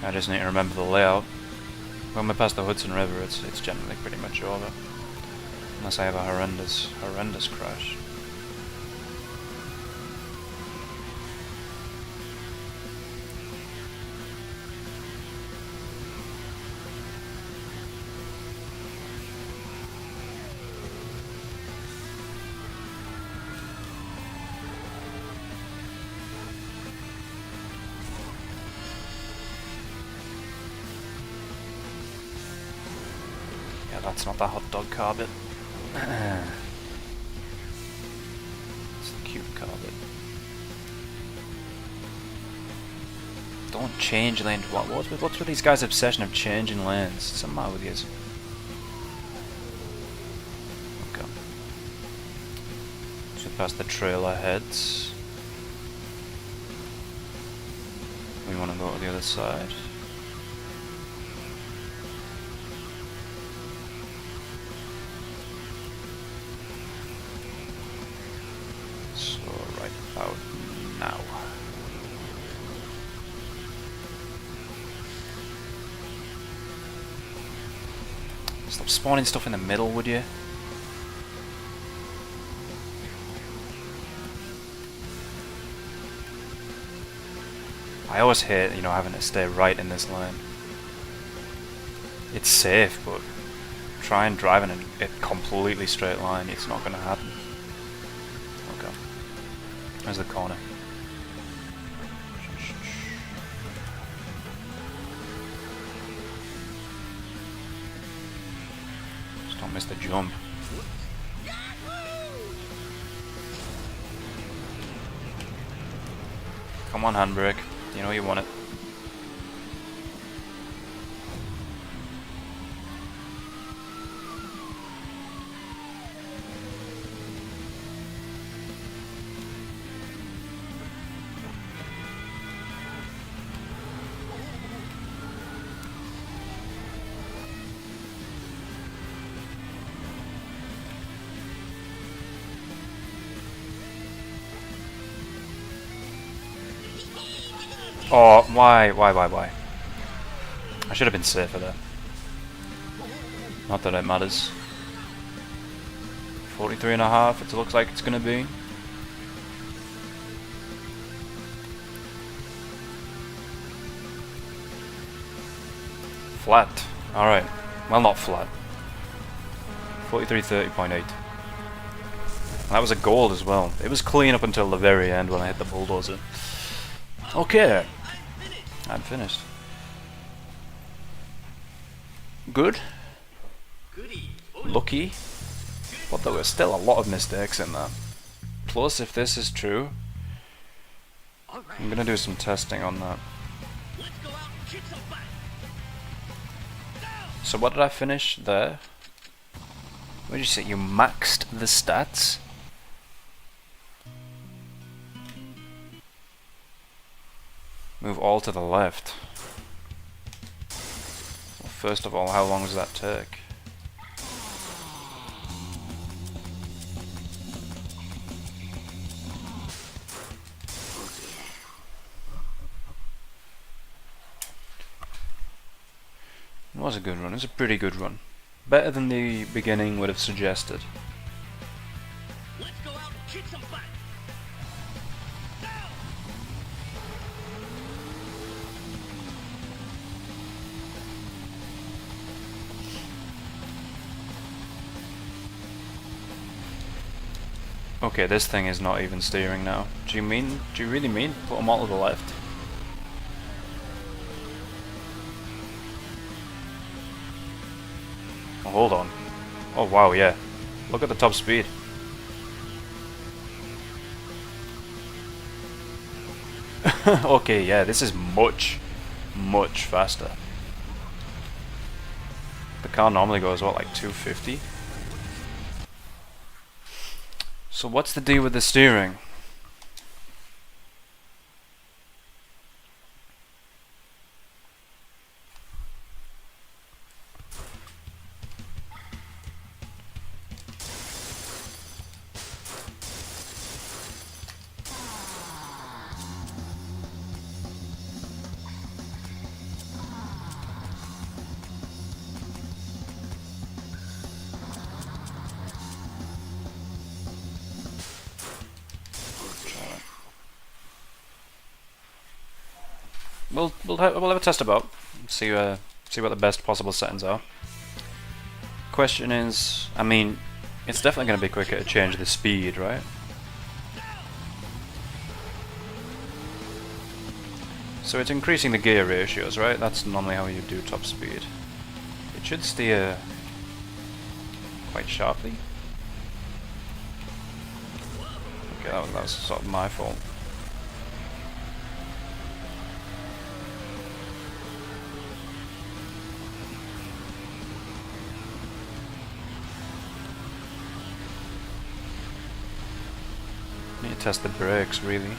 A: I just need to remember the layout. When we pass the Hudson River, it's generally pretty much over. Unless I have a horrendous crash. That's not the hot dog car bit. cute carpet. Don't change lanes. What's with these guys' obsession of changing lanes? Something matter with yous. Okay. So past the trailer heads. We want to go to the other side. So right about now. Stop spawning stuff in the middle, would you? I always hate, you know, having to stay right in this lane. It's safe, but try and drive in a completely straight line, it's not going to happen. Okay. There's the corner. Just don't miss the jump. Come on, handbrake. You know you want it. Oh, why? I should have been safer there. Not that it matters. 43.5, it looks like it's gonna be. Flat. Alright. Well, not flat. 43.30.8. That was a gold as well. It was clean up until the very end when I hit the bulldozer. Okay. I'm finished. Good. Lucky. But there were still a lot of mistakes in that. Plus, if this is true, I'm gonna do some testing on that. So what did I finish there? What did you say? You maxed the stats? Move all to the left. Well, first of all, how long does that take? It was a good run. It was a pretty good run. Better than the beginning would have suggested.
B: Let's go out and kick some butt.
A: Okay, this thing is not even steering now. Do you really mean put them all to the left? Oh, hold on. Oh wow, yeah. Look at the top speed. Okay, yeah, this is much faster. The car normally goes, what, like 250? So what's the deal with the steering? We'll have a test about. See what the best possible settings are. Question is, I mean, it's definitely going to be quicker to change the speed, right? So it's increasing the gear ratios, right? That's normally how you do top speed. It should steer quite sharply. Okay, that was sort of my fault. Need to test the brakes, really.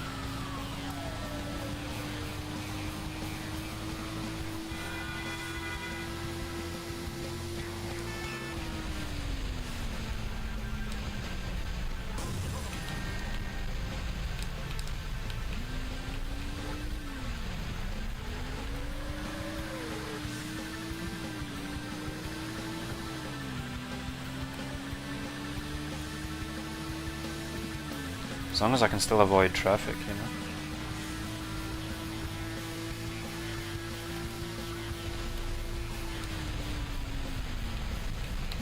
A: As long as I can still avoid traffic, you know.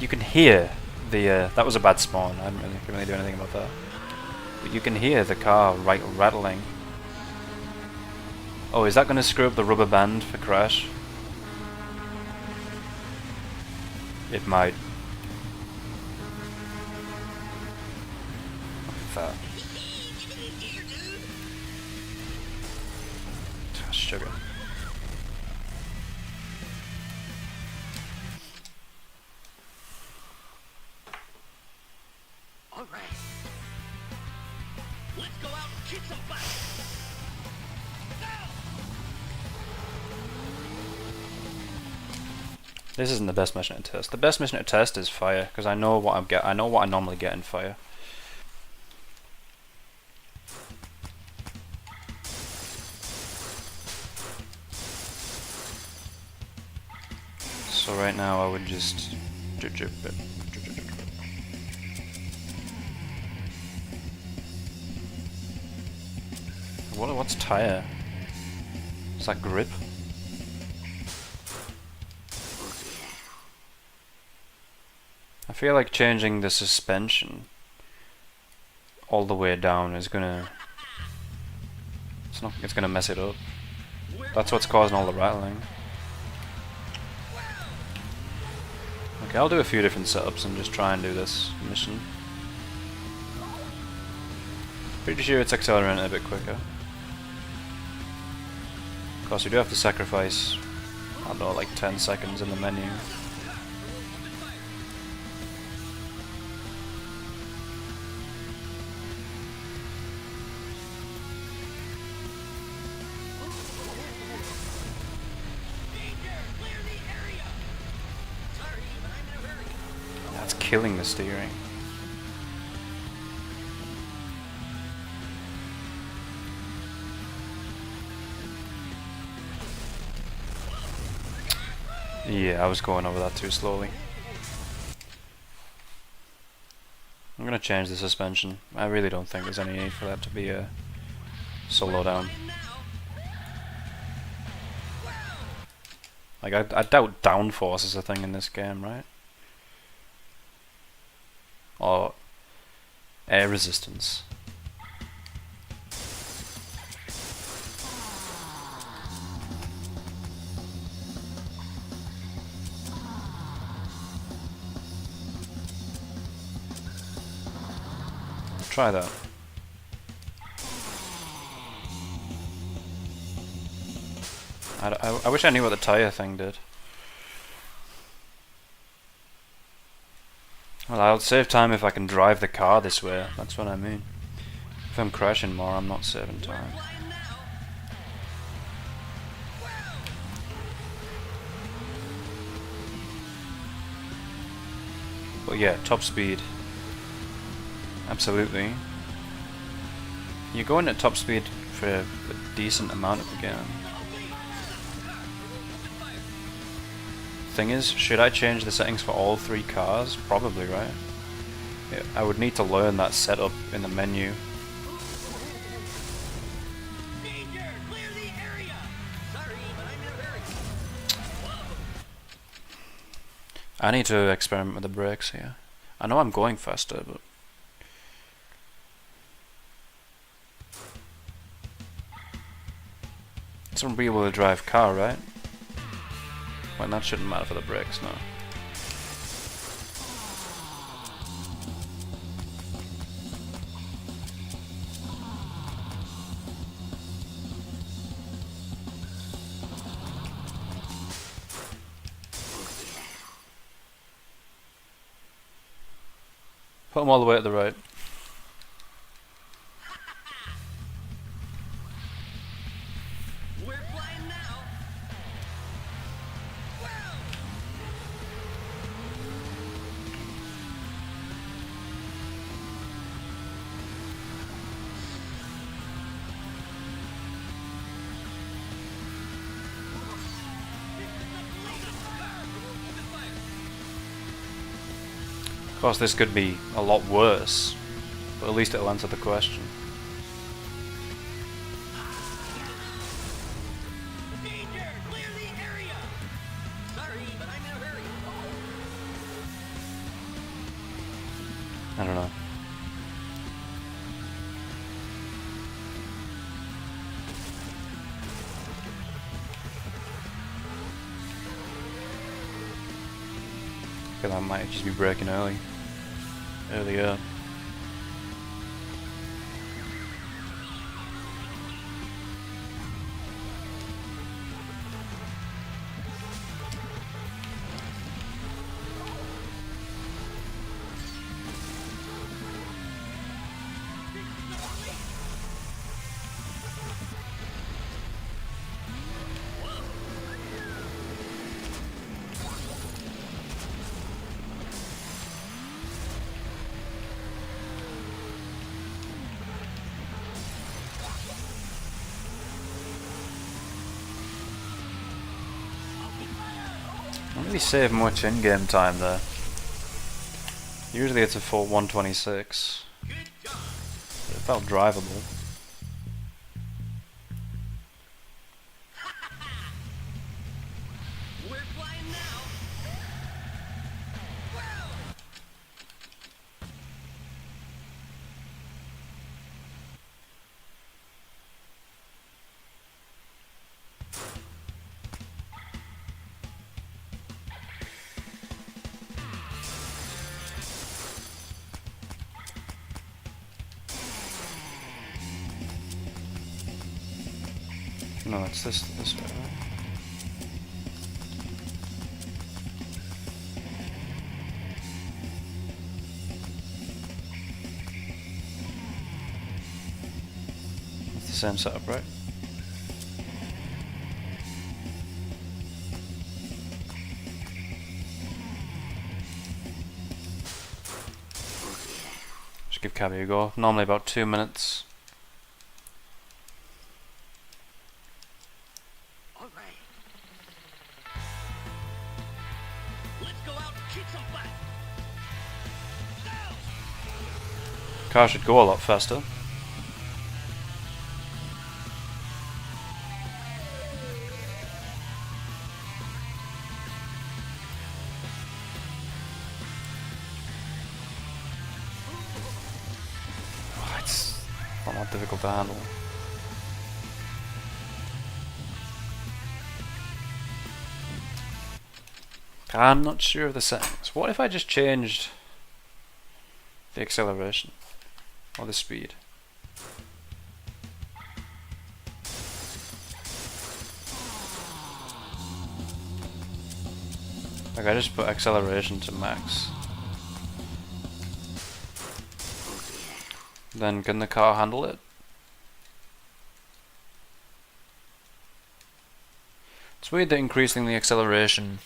A: You can hear the, that was a bad spawn, I can't really do anything about that. But you can hear the car rattling. Oh, is that going to screw up the rubber band for crash? It might. Look at that. Sugar.
B: All right. Let's go out and kick some butt.
A: This isn't the best mission to test. The best mission to test is fire, because I know what I know what I normally get in fire. So right now I would just what's tire? Is that grip? I feel like changing the suspension all the way down is gonna it's gonna mess it up. That's what's causing all the rattling. Okay, I'll do a few different setups and just try and do this mission. Pretty sure it's accelerating a bit quicker. Of course, you do have to sacrifice, I don't know, like 10 seconds in the menu. That's killing the steering. Yeah, I was going over that too slowly. I'm gonna change the suspension. I really don't think there's any need for that to be so low down. Like, I doubt downforce is a thing in this game, right? Or air resistance. Try that. I wish I knew what the tire thing did. Well, I'll save time if I can drive the car this way, that's what I mean. If I'm crashing more, I'm not saving time. But yeah, top speed. Absolutely. You're going at top speed for a decent amount of the game. Thing is, should I change the settings for all three cars? Probably, right? Yeah, I would need to learn that setup in the menu.
B: Danger! Clear the area! Sorry, but I'm in a hurry.
A: I need to experiment with the brakes here. I know I'm going faster, but... It's a rear-wheel drive car, right? Well, that shouldn't matter for the brakes, no. Put them all the way to the right.
B: We're flying now. Wow.
A: Of course, this could be a lot worse, but at least it'll answer the question.
B: Danger! Clear the area! Sorry, but I'm in a hurry.
A: I don't know. I feel that might just be breaking earlier. I don't really save much in-game time there. Usually it's a full 126.
B: Good job.
A: It felt drivable.
B: We're flying now. Wow.
A: No, it's this way, right? It's the same setup, right? Just give Cabby a go. Normally about 2 minutes.
B: All right. Let's go out and kick some butt. Go!
A: Car should go a lot faster. Oh, it's a lot more difficult to handle. I'm not sure of the settings. What if I just changed the acceleration or the speed? Like I just put acceleration to max. Then can the car handle it? It's weird that increasing the acceleration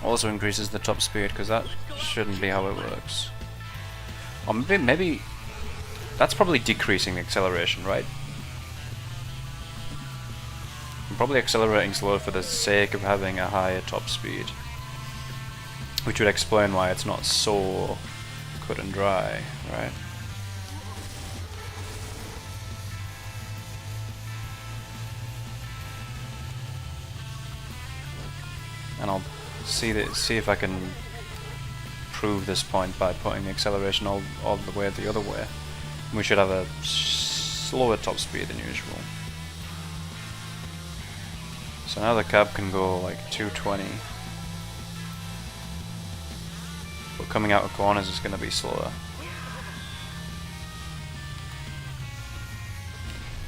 A: also increases the top speed, because that shouldn't be how it works. Or maybe that's probably decreasing the acceleration, right? I'm probably accelerating slow for the sake of having a higher top speed, which would explain why it's not so cut and dry, right? And I'll see if I can prove this point by putting the acceleration all the way the other way. We should have a slower top speed than usual. So now the cab can go like 220, but coming out of corners is going to be slower.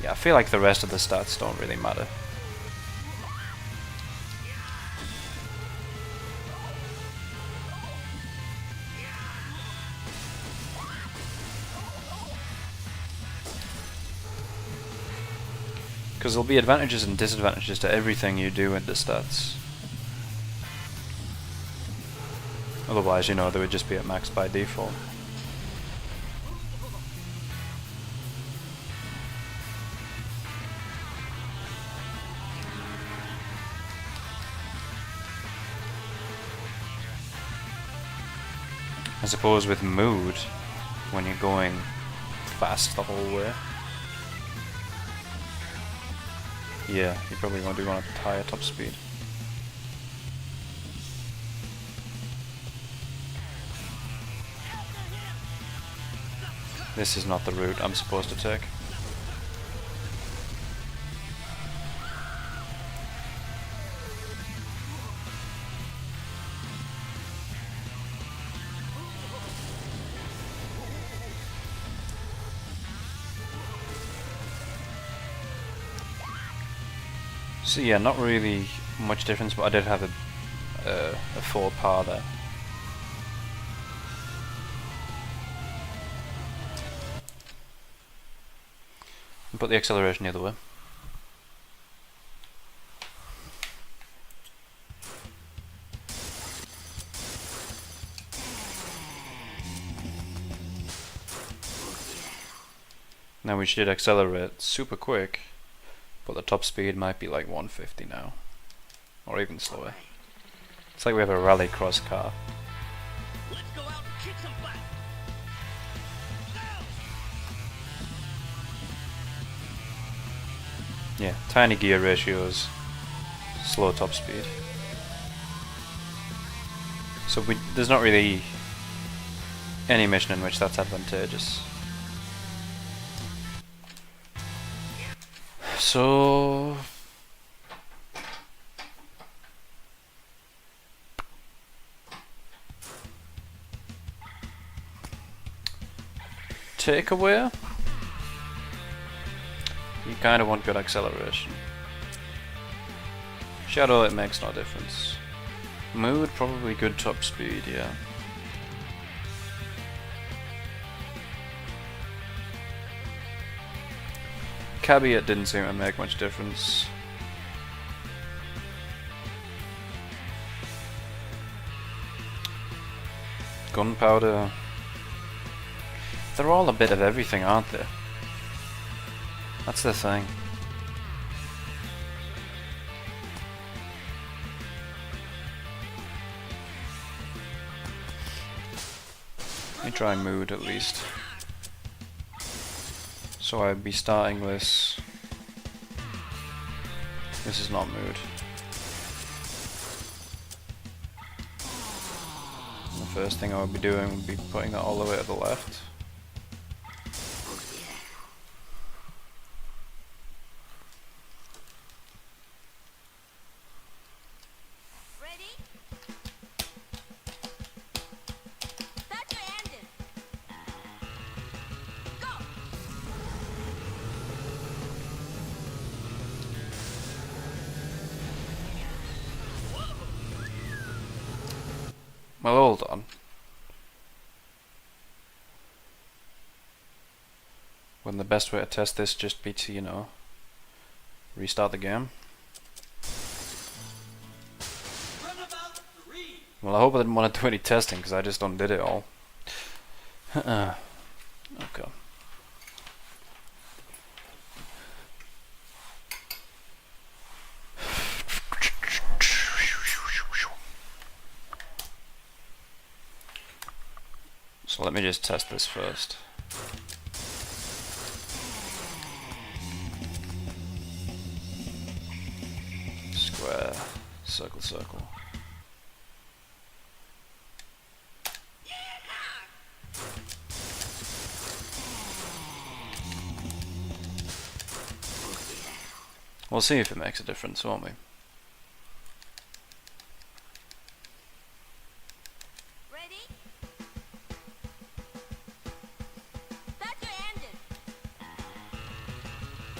A: Yeah, I feel like the rest of the stats don't really matter. Because there'll be advantages and disadvantages to everything you do in the stats. Otherwise, you know, they would just be at max by default. I suppose with mood, when you're going fast the whole way, yeah, you probably want to do one at higher top speed. This is not the route I'm supposed to take. So yeah, not really much difference, but I did have a 4 par there. And put the acceleration the other way. Now we should accelerate super quick, but the top speed might be like 150 now, or even slower. It's like we have a rallycross car.
B: Let's go out and kick some butt.
A: Yeah, tiny gear ratios, slow top speed. So there's not really any mission in which that's advantageous. So takeaway, you kind of want good acceleration. Shadow, it makes no difference. Mood, probably good top speed, yeah. Caveat didn't seem to make much difference. Gunpowder. They're all a bit of everything, aren't they? That's the thing. Let me try mood at least. So I'd be starting this. This is not mood. The first thing I would be doing would be putting that all the way to the left.
B: Ready? Start your engine. Go.
A: Well, hold on. Wouldn't the best way to test this just be to, you know, restart the game?
B: Runabout 3.
A: Well, I hope I didn't want to do any testing because I just undid it all. Okay. So let me just test this first. Square, circle, circle. We'll see if it makes a difference, won't we?
B: Ready? Start your engine.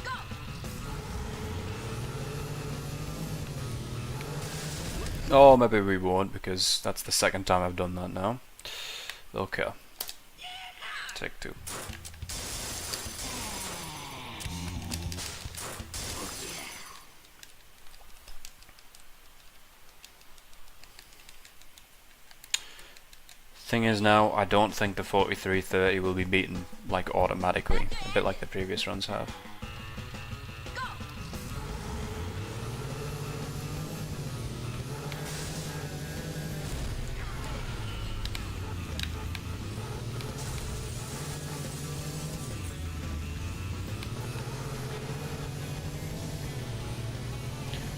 B: Go.
A: Oh, maybe we won't because that's the second time I've done that now. Okay. Take 2. Thing is now, I don't think the 4330 will be beaten like automatically, a bit like the previous runs have.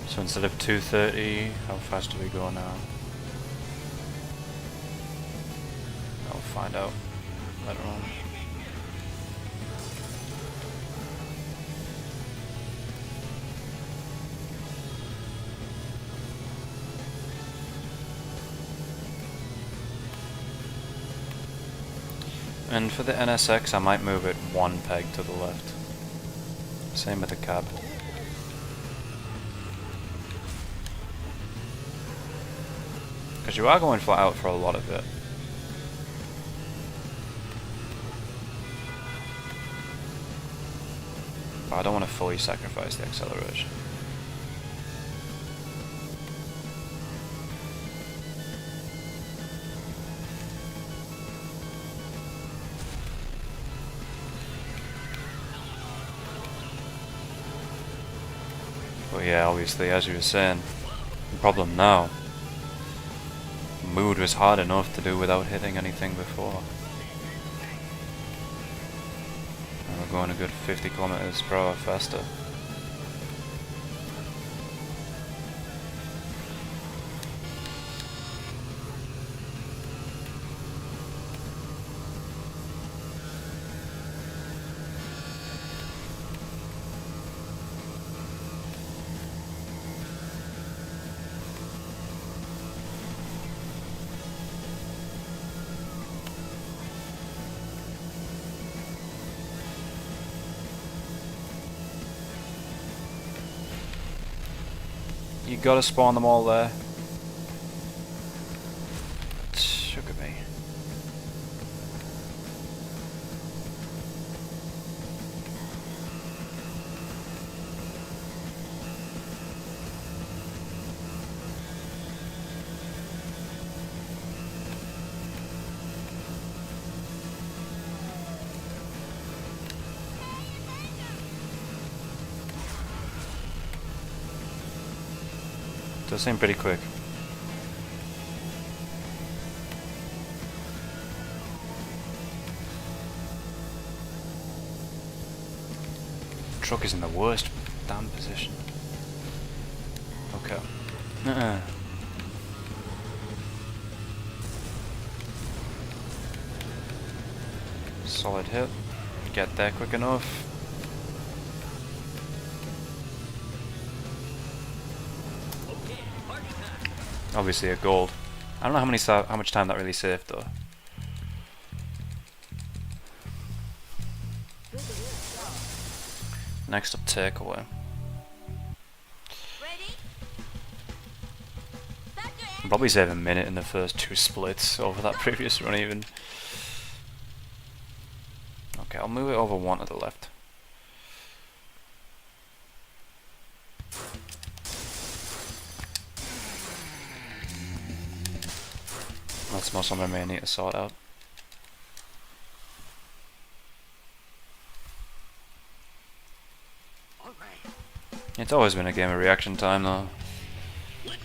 A: So instead of 230, how fast do we go now? I'll find out later on. And for the NSX, I might move it one peg to the left. Same with the cab. Because you are going flat out for a lot of it. But I don't want to fully sacrifice the acceleration. But yeah, obviously, as you were saying, the problem now, mood was hard enough to do without hitting anything before. And we're going a good 50 kilometers per hour faster. You gotta spawn them all there. Sugar me. Does seem pretty quick. Truck is in the worst damn position. Okay. Solid hit. Get there quick enough. Obviously a gold. I don't know how much time that really saved though. Next up, takeaway. I'll probably save a minute in the first two splits over that previous run even. Okay, I'll move it over one to the left. That's more something I may need to sort out. It's always been a game of reaction time though.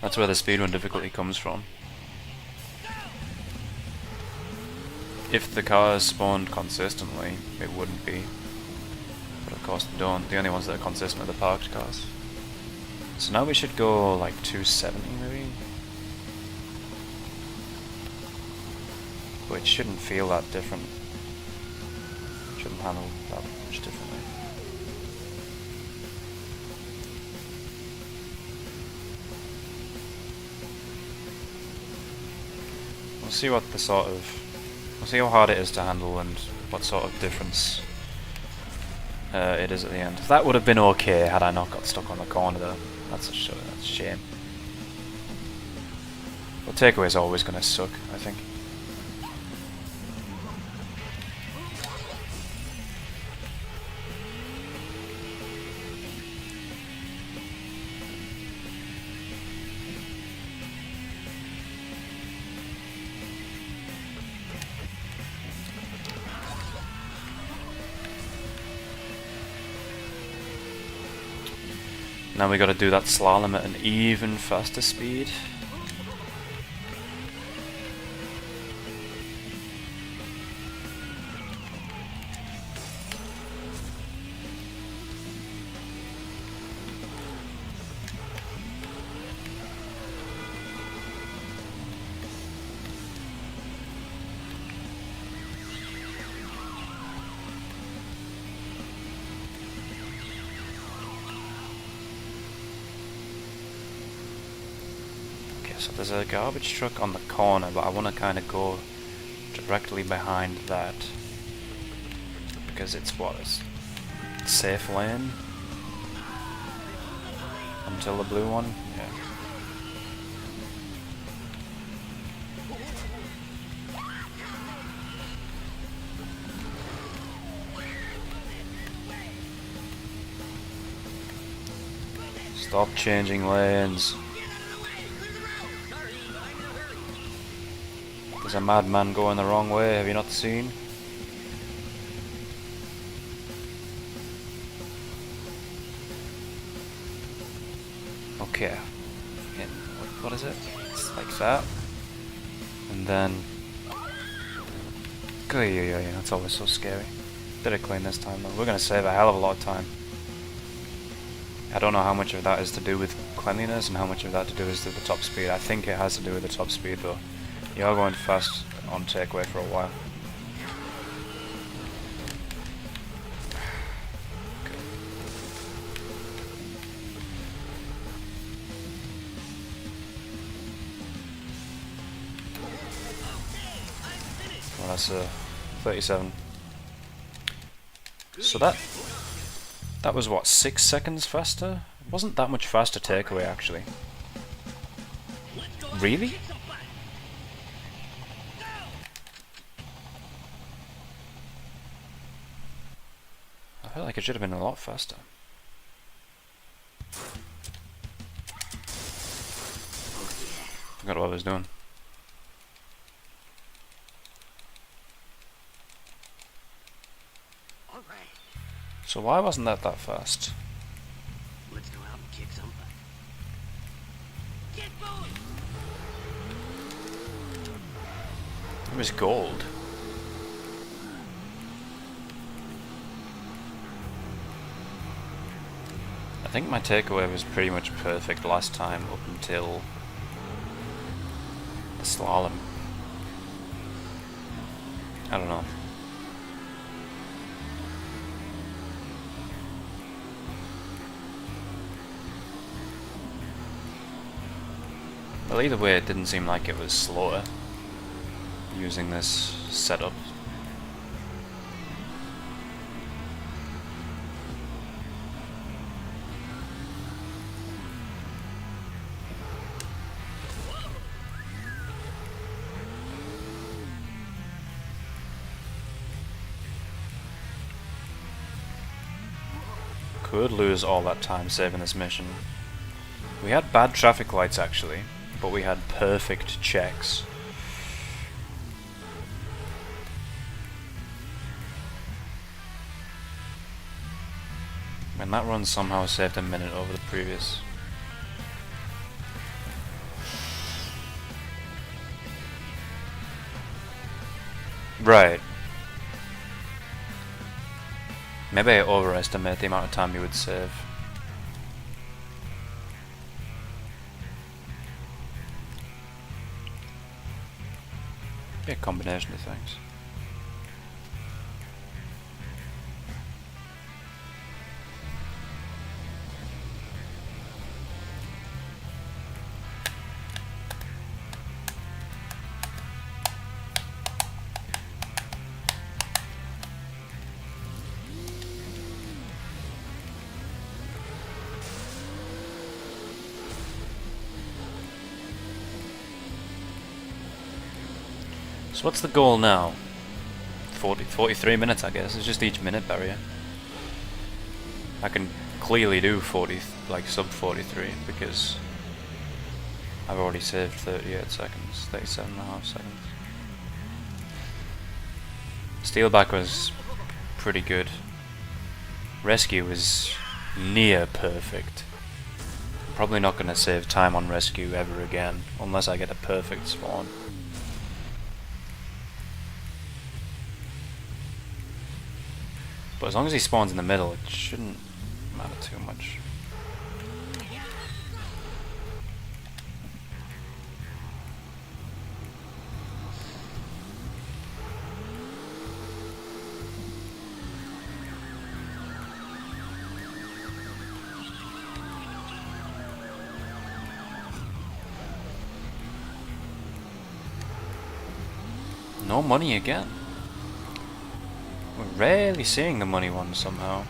A: That's where the speedrun difficulty comes from. If the cars spawned consistently, it wouldn't be. But of course they don't. The only ones that are consistent are the parked cars. So now we should go like 270 maybe? But it shouldn't feel that different. Shouldn't handle that much differently. We'll see what the sort of... We'll see how hard it is to handle and what sort of difference it is at the end. That would have been okay had I not got stuck on the corner though. That's a shame. But takeaway is always going to suck, I think. Now we gotta do that slalom at an even faster speed. So there's a garbage truck on the corner, but I want to kind of go directly behind that because it's what is safe lane until the blue one. Yeah. Stop changing lanes. There's a madman going the wrong way, have you not seen? Okay. And what is it? It's like that. And then... Yeah, that's always so scary. Did it clean this time though. We're gonna save a hell of a lot of time. I don't know how much of that is to do with cleanliness and how much of that to do is with the top speed. I think it has to do with the top speed though. You are going fast on takeaway for a while. Well, that's 37. So that was what, 6 seconds faster? It wasn't that much faster takeaway actually. Really? I feel like it should have been a lot faster. Forgot what I was doing. So why wasn't that fast?
B: Let's go out and kick some butt. Get going!
A: It was gold. I think my takeaway was pretty much perfect last time up until the slalom. I don't know. Well, either way, it didn't seem like it was slower using this setup. Could lose all that time saving this mission. We had bad traffic lights actually, but we had perfect checks. And that run somehow saved a minute over the previous. Right. Maybe I overestimate the amount of time you would save. Be a combination of things. So what's the goal now? 43 minutes I guess, it's just each minute barrier. I can clearly do 40, like sub 43 because I've already saved 38 seconds, 37.5 seconds. Steelback was pretty good. Rescue was near perfect. Probably not going to save time on rescue ever again, unless I get a perfect spawn. But as long as he spawns in the middle, it shouldn't matter too much. No money again. We're rarely seeing the money ones somehow.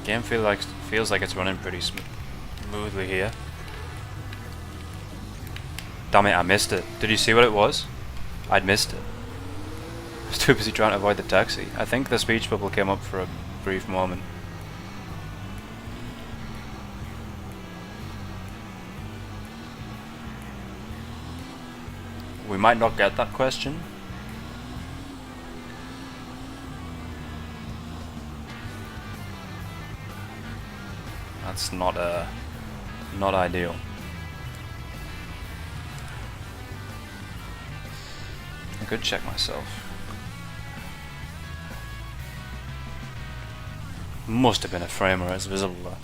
A: Game feels like it's running pretty smoothly here. Damn it, I missed it. Did you see what it was? I'd missed it. I was too busy trying to avoid the taxi. I think the speech bubble came up for a brief moment. We might not get that question. That's not ideal. I could check myself. Must have been a frame where it's visible though.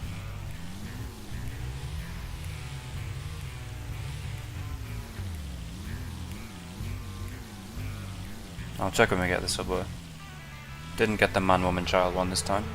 A: I'll check when we get the subway. Didn't get the man, woman, child one this time.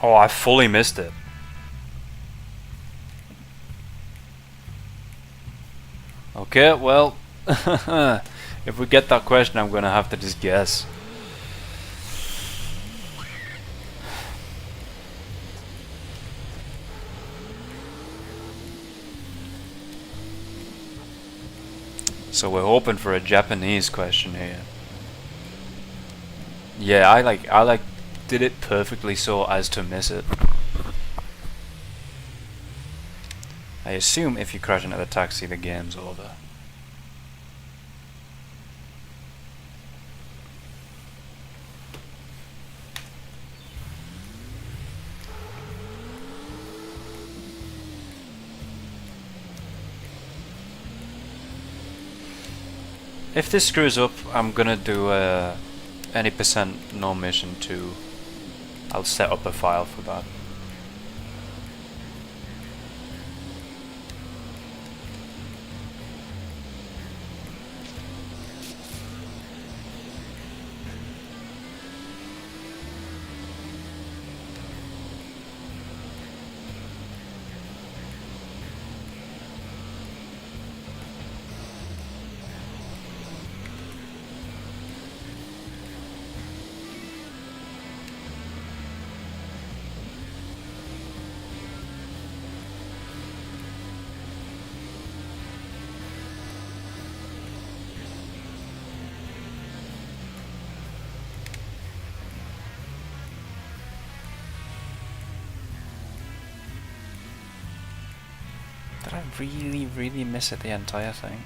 A: Oh, I fully missed it. Okay, well, if we get that question, I'm gonna have to just guess. So we're hoping for a Japanese question here. Yeah, I like did it perfectly so as to miss it. I assume if you crash into the taxi, the game's over. If this screws up, I'm gonna do any percent no mission 2. I'll set up a file for that. Did I really miss it the entire thing?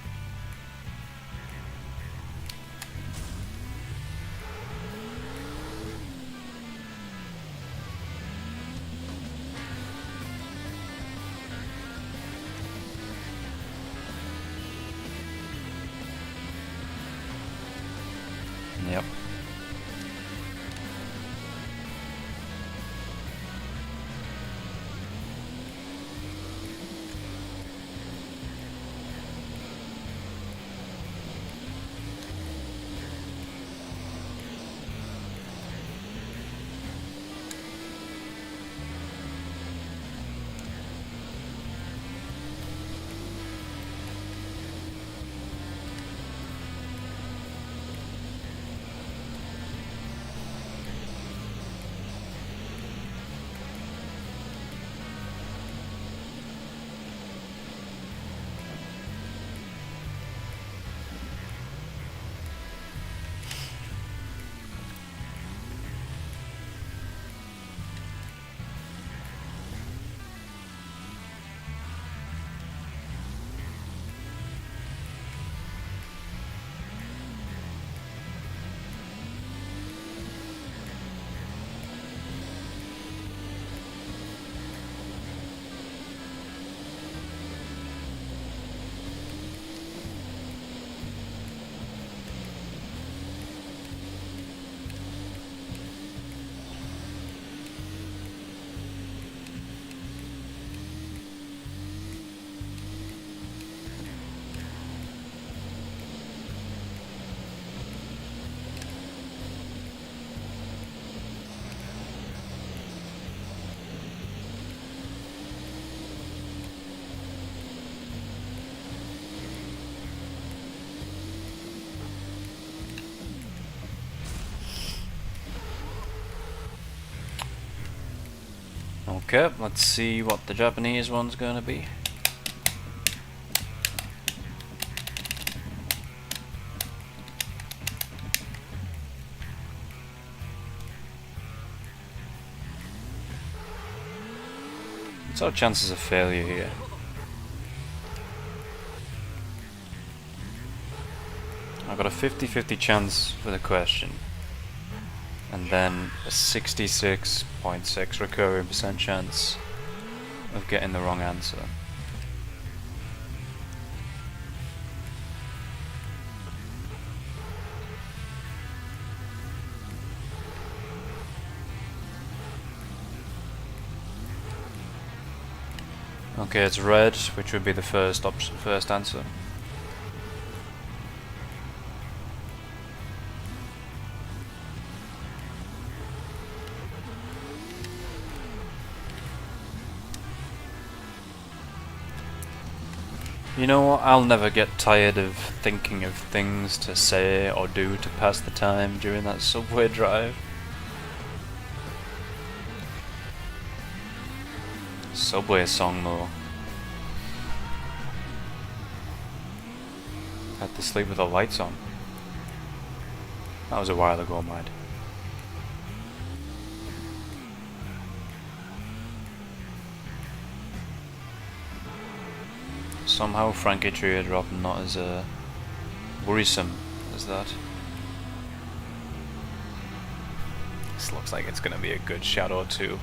A: Okay, let's see what the Japanese one's gonna be. What's our chances of failure here? I've got a 50-50 chance for the question, and then a 66.6 recurring percent chance of getting the wrong answer. Okay, it's red, which would be the first option, first answer. You know what, I'll never get tired of thinking of things to say or do to pass the time during that subway drive. Subway song though. Had to sleep with the lights on. That was a while ago, mind. Somehow Frankie Teardrop not as worrisome as that. This looks like it's gonna be a good Shadow 2.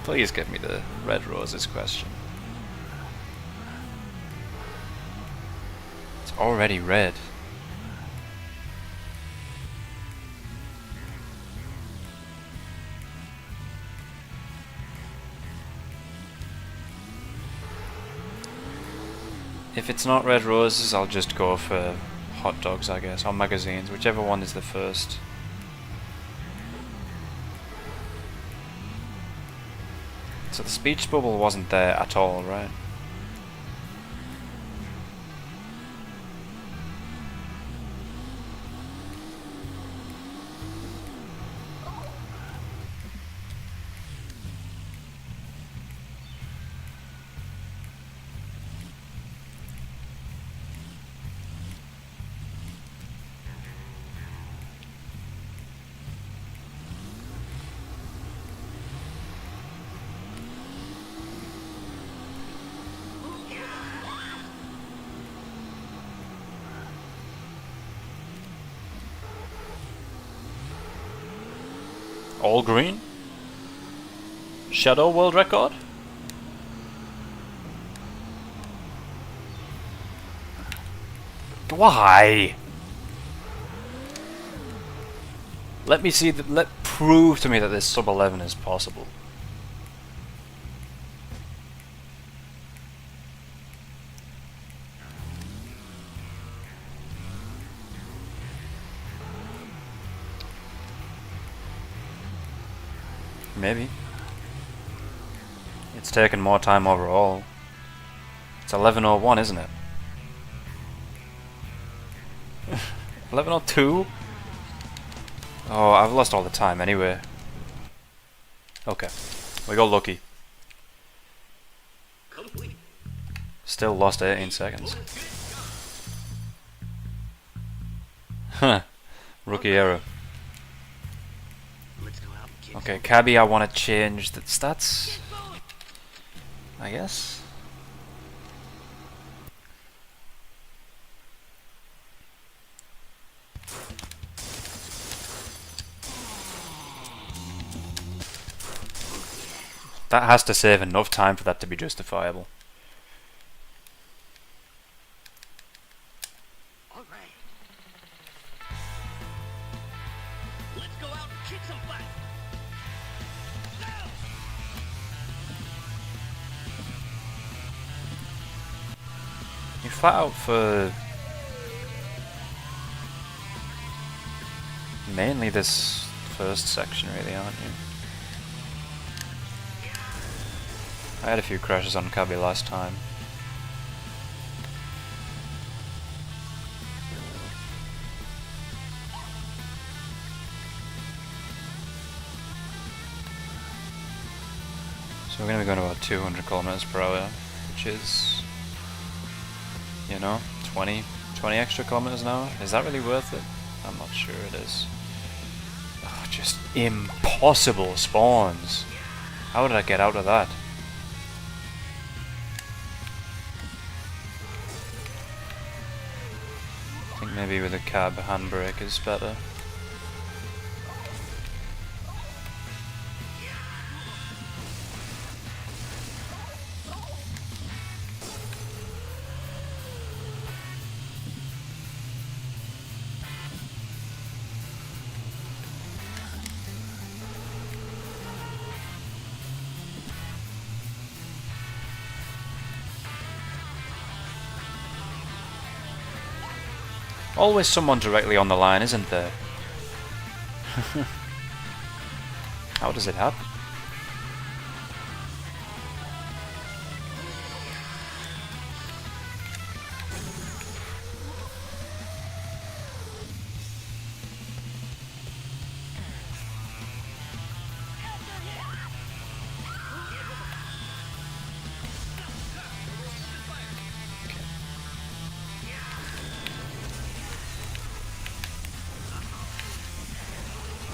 A: Please give me the Red Roses question. It's already red. If it's not Red Roses, I'll just go for hot dogs, I guess, or magazines, whichever one is the first. So the speech bubble wasn't there at all, right? All green? Shadow world record? Why? Let me see prove to me that this sub 11 is possible. Maybe. It's taken more time overall. It's 11:01, isn't it? 11:02? Oh, I've lost all the time anyway. Okay. We got lucky.
B: Complete.
A: Still lost 18 seconds. Huh. Rookie error.
B: Let's go out and kick
A: Okay, Cabby, I want to change the stats, I guess. That has to save enough time for that to be justifiable.
B: All right. Let's go out and kick some butt. Now.
A: You flat out for mainly this first section, really, aren't you? I had a few crashes on Cabby last time. So we're going to be going about 200 kilometers per hour, which is, you know, 20 extra kilometers an hour. Is that really worth it? I'm not sure it is. Oh, just impossible spawns. How did I get out of that? I think maybe with a cab handbrake is better. Always someone directly on the line, isn't there? How does it happen?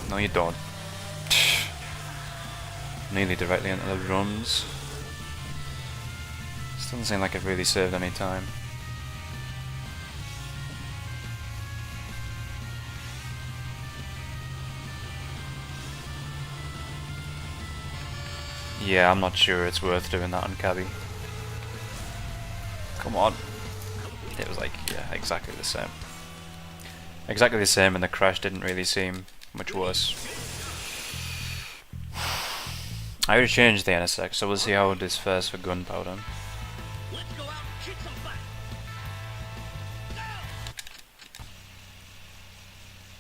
A: No, you don't. Nearly directly into the runs. This doesn't seem like it really saved any time. Yeah, I'm not sure it's worth doing that on Cabby. Come on. It was like, yeah, exactly the same. Exactly the same, and the crash didn't really seem much worse. I already changed the NSX, so we'll see how this fares for gunpowder.
B: Let's go out and kick some butt.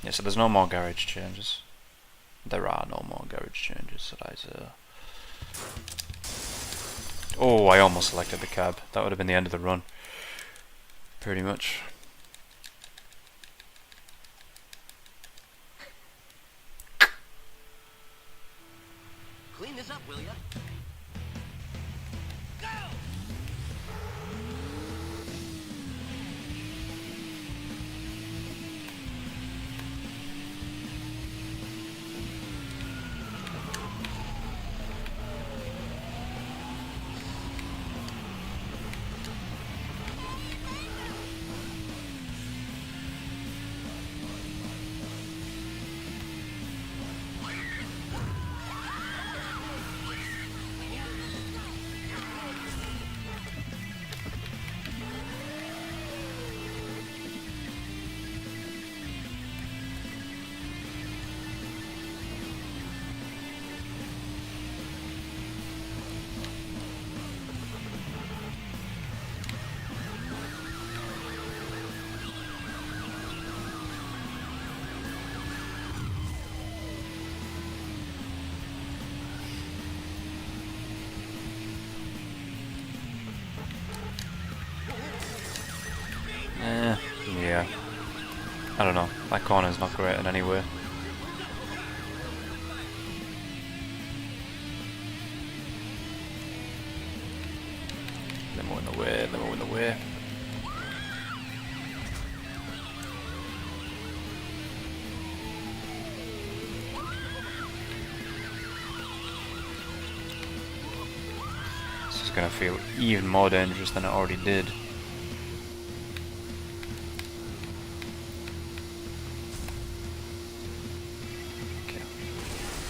A: Yeah, so there's no more garage changes. There are no more garage changes, that I say. Oh, I almost selected the cab. That would have been the end of the run. Pretty much.
B: Clean this up, will ya? Go!
A: Yeah. I don't know. That corner's not great in any way. Limo in the way, limo in the way. This is gonna feel even more dangerous than it already did.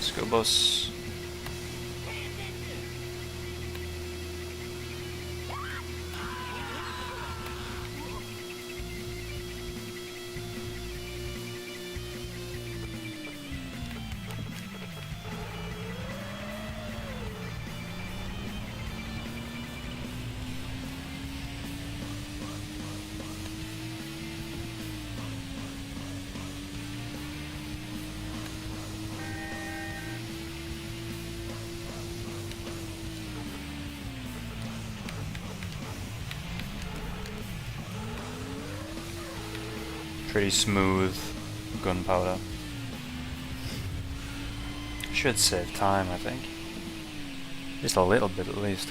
A: School bus. Pretty smooth gunpowder. Should save time, I think. Just a little bit at least.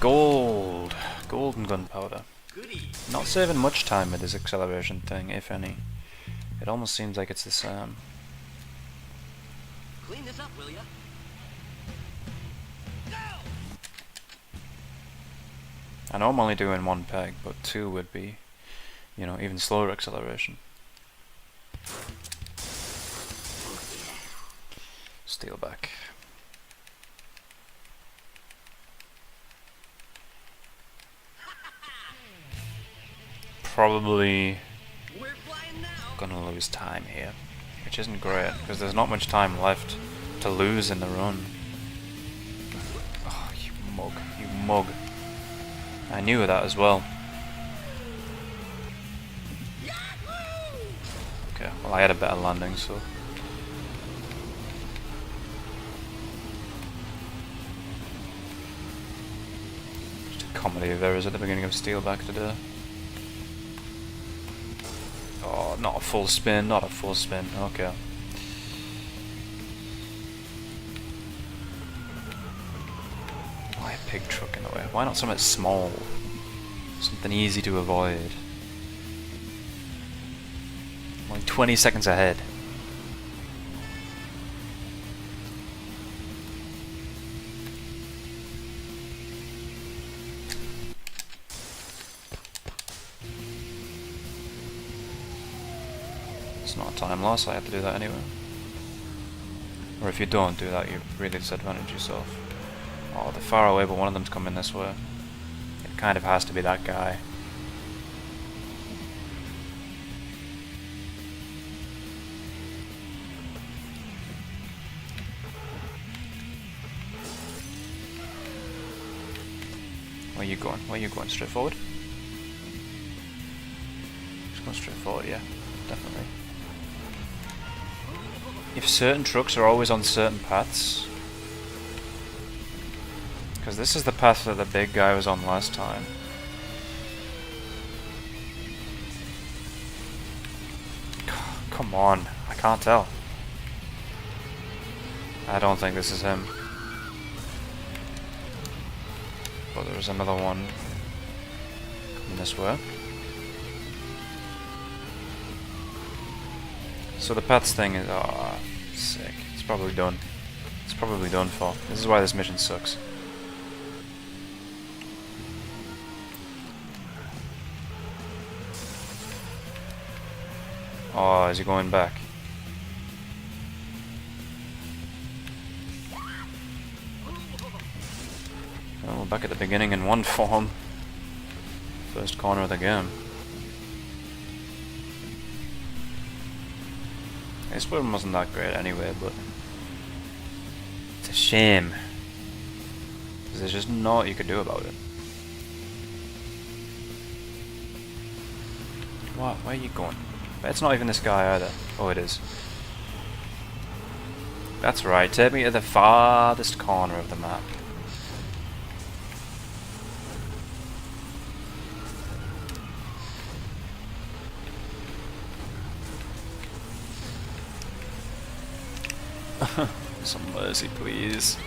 A: Gold! Gold and gunpowder.
B: Goody.
A: Not saving much time with this acceleration thing, if any. It almost seems like it's the same.
B: Clean this up, will ya? Go!
A: I know I'm only doing one peg, but two would be, you know, even slower acceleration. Steel back. Probably
B: We're flying now.
A: gonna lose time here, which isn't great because there's not much time left to lose in the run. Oh, you mug, you mug. I knew that as well. Okay, well I had a better landing, so. Just a comedy of errors at the beginning of Steel back today. Oh, not a full spin, not a full spin, okay. Why a pig truck in the way? Why not something small? Something easy to avoid. I'm like 20 seconds ahead. It's not a time loss, I have to do that anyway. Or if you don't do that, you really disadvantage yourself. Oh, they're far away, but one of them's coming this way. It kind of has to be that guy. Where are you going? Where are you going? Straight forward? Just go straight forward, yeah. Definitely. If certain trucks are always on certain paths, because this is the path that the big guy was on last time. Come on, I can't tell. I don't think this is him. But there's another one coming this way. So the paths thing is, oh, sick. It's probably done. It's probably done for. This is why this mission sucks. Oh, is he going back? Well, we're back at the beginning in one form. First corner of the game. This one wasn't that great anyway, but it's a shame. Because there's just naught you could do about it. What? Where are you going? It's not even this guy either. Oh, it is. That's right, take me to the farthest corner of the map. Some mercy, please.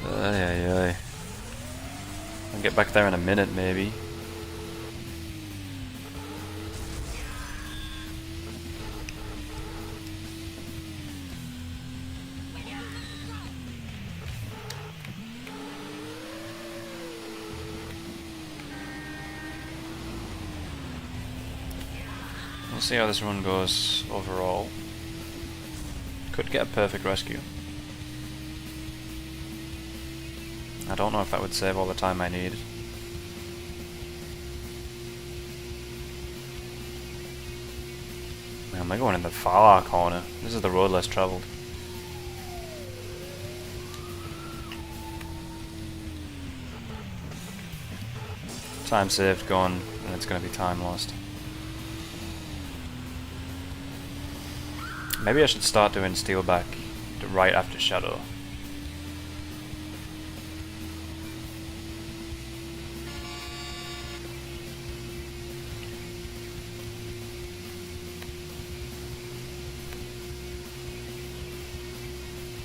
A: Ay. I'll get back there in a minute, maybe. We'll see how this run goes overall. Could get a perfect rescue. I don't know if that would save all the time I need. Man, we're going in the far corner. This is the road less travelled. Time saved, gone, and it's going to be time lost. Maybe I should start doing Steelback right after Shadow.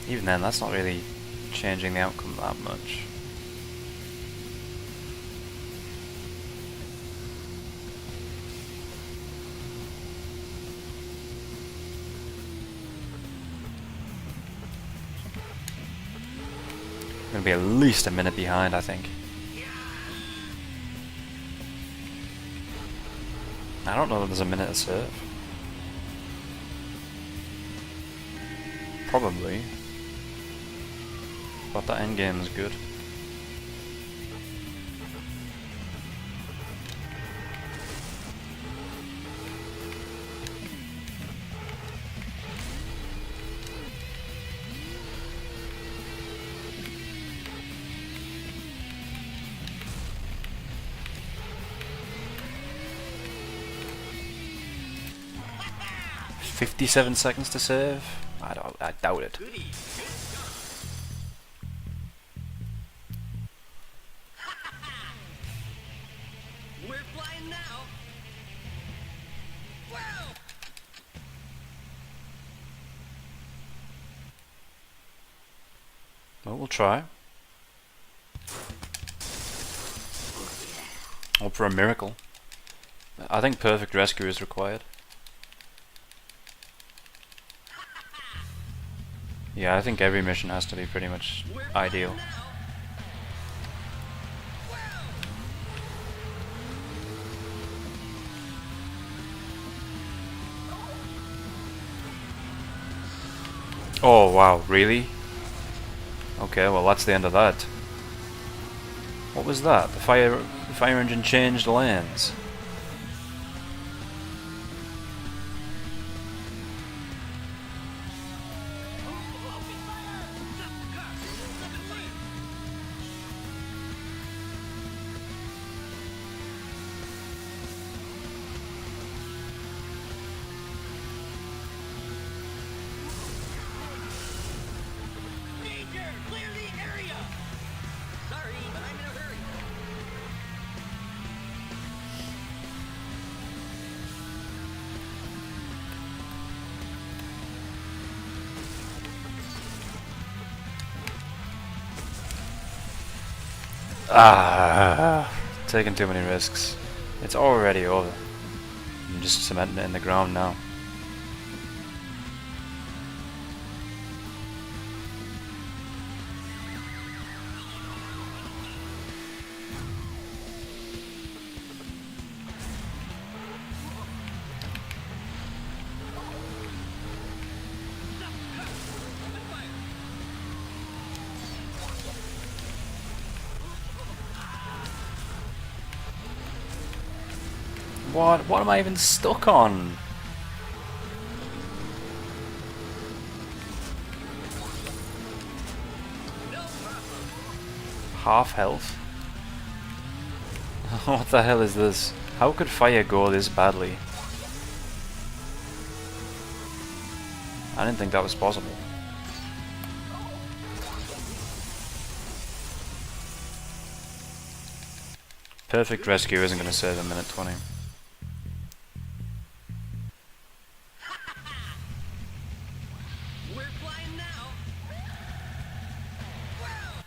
A: Even then, that's not really changing the outcome that much. I'm gonna be at least a minute behind, I think. I don't know that there's a minute to serve. Probably. But that endgame is good. "57 seconds to save? I doubt it."
B: Goody. We're flying now. Wow.
A: Well, we'll try. Hope for a miracle. I think perfect rescue is required. Yeah, I think every mission has to be pretty much ideal. Oh wow, really? Okay, well that's the end of that. What was that? The fire engine changed lanes.
B: Danger! Clear the area! Sorry, but I'm in a hurry.
A: Taking too many risks. It's already over. I'm just cementing it in the ground now. What am I even stuck on? Half health? What the hell is this? How could fire go this badly? I didn't think that was possible. Perfect rescue isn't going to save a minute 20.
B: We're flying now. Wow.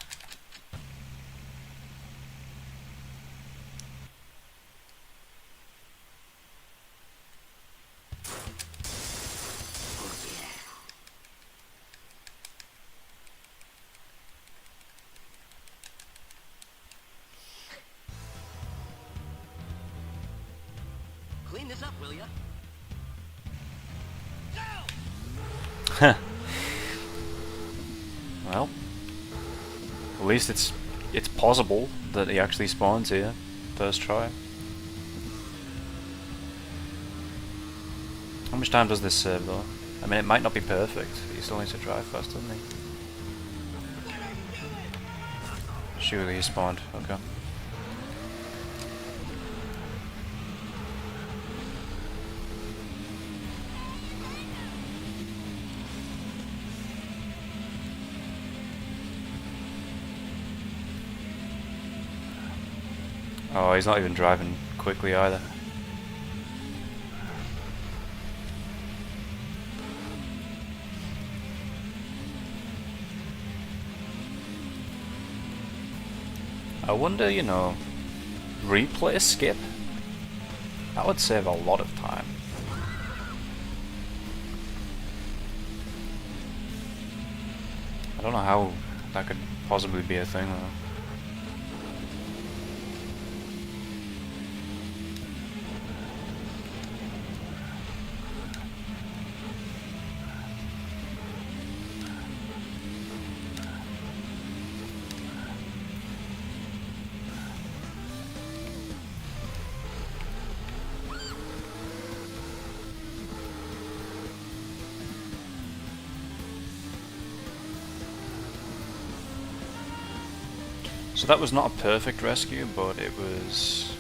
B: Clean this up, will ya? Go!
A: Well, at least it's possible that he actually spawns here first try. How much time does this save though? I mean, it might not be perfect. He still needs to try first, doesn't he? Surely he spawned. Okay. Oh, he's not even driving quickly either. I wonder, you know, replay skip? That would save a lot of time. I don't know how that could possibly be a thing though. So that was not a perfect rescue, but it was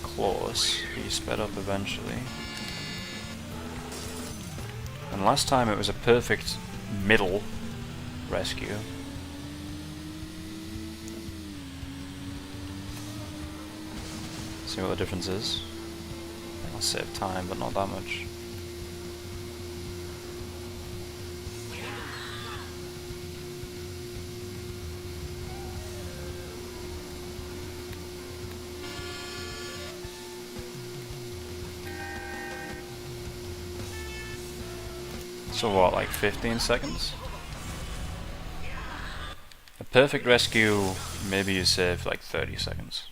A: close. He sped up eventually. And last time it was a perfect middle rescue. See what the difference is. I'll save time, but not that much. So what, like 15 seconds? A perfect rescue, maybe you save like 30 seconds.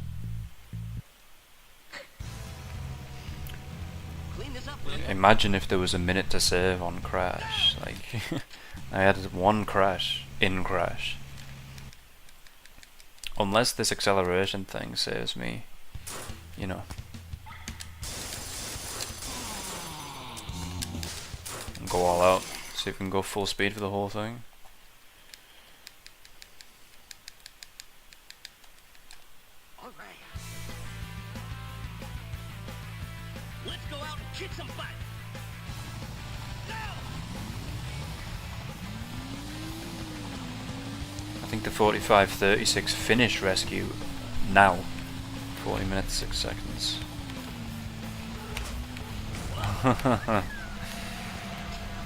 A: Imagine if there was a minute to save on crash. Like, I had one crash in crash. Unless this acceleration thing saves me, you know. Go all out, see if we can go full speed for the whole thing.
B: All right. Let's go out and kick some butt.
A: I think the 45:36 finish rescue now. 40 minutes 6 seconds.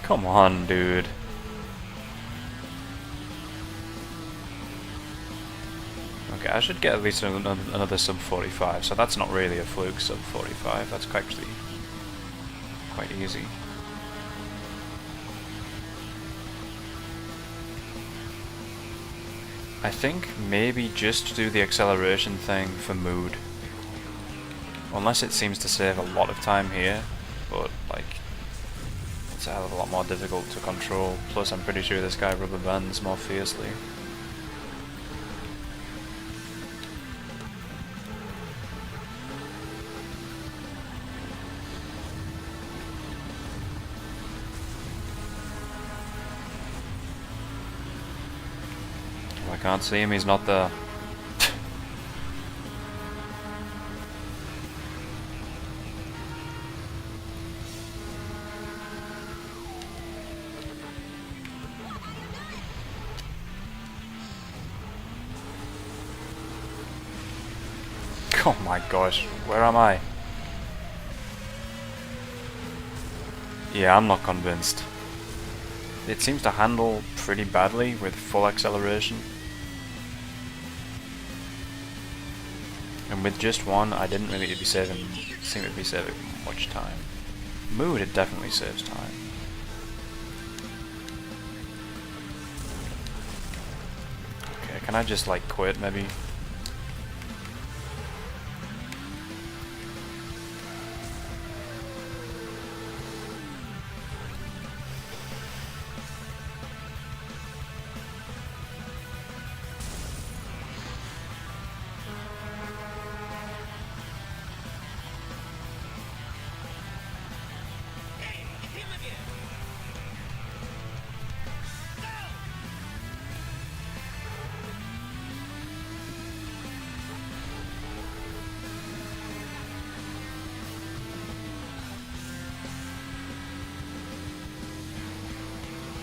A: Come on, dude. Okay, I should get at least another sub 45, so that's not really a fluke sub 45, that's actually quite easy. I think maybe just do the acceleration thing for mood. Unless it seems to save a lot of time here, but like, it's a hell of a lot more difficult to control, plus I'm pretty sure this guy rubber bands more fiercely. I can't see him, he's not there. Oh my gosh, where am I? Yeah, I'm not convinced. It seems to handle pretty badly with full acceleration. And with just one, I didn't really seem to be saving much time. Mood, it definitely saves time. Okay, can I just like quit maybe?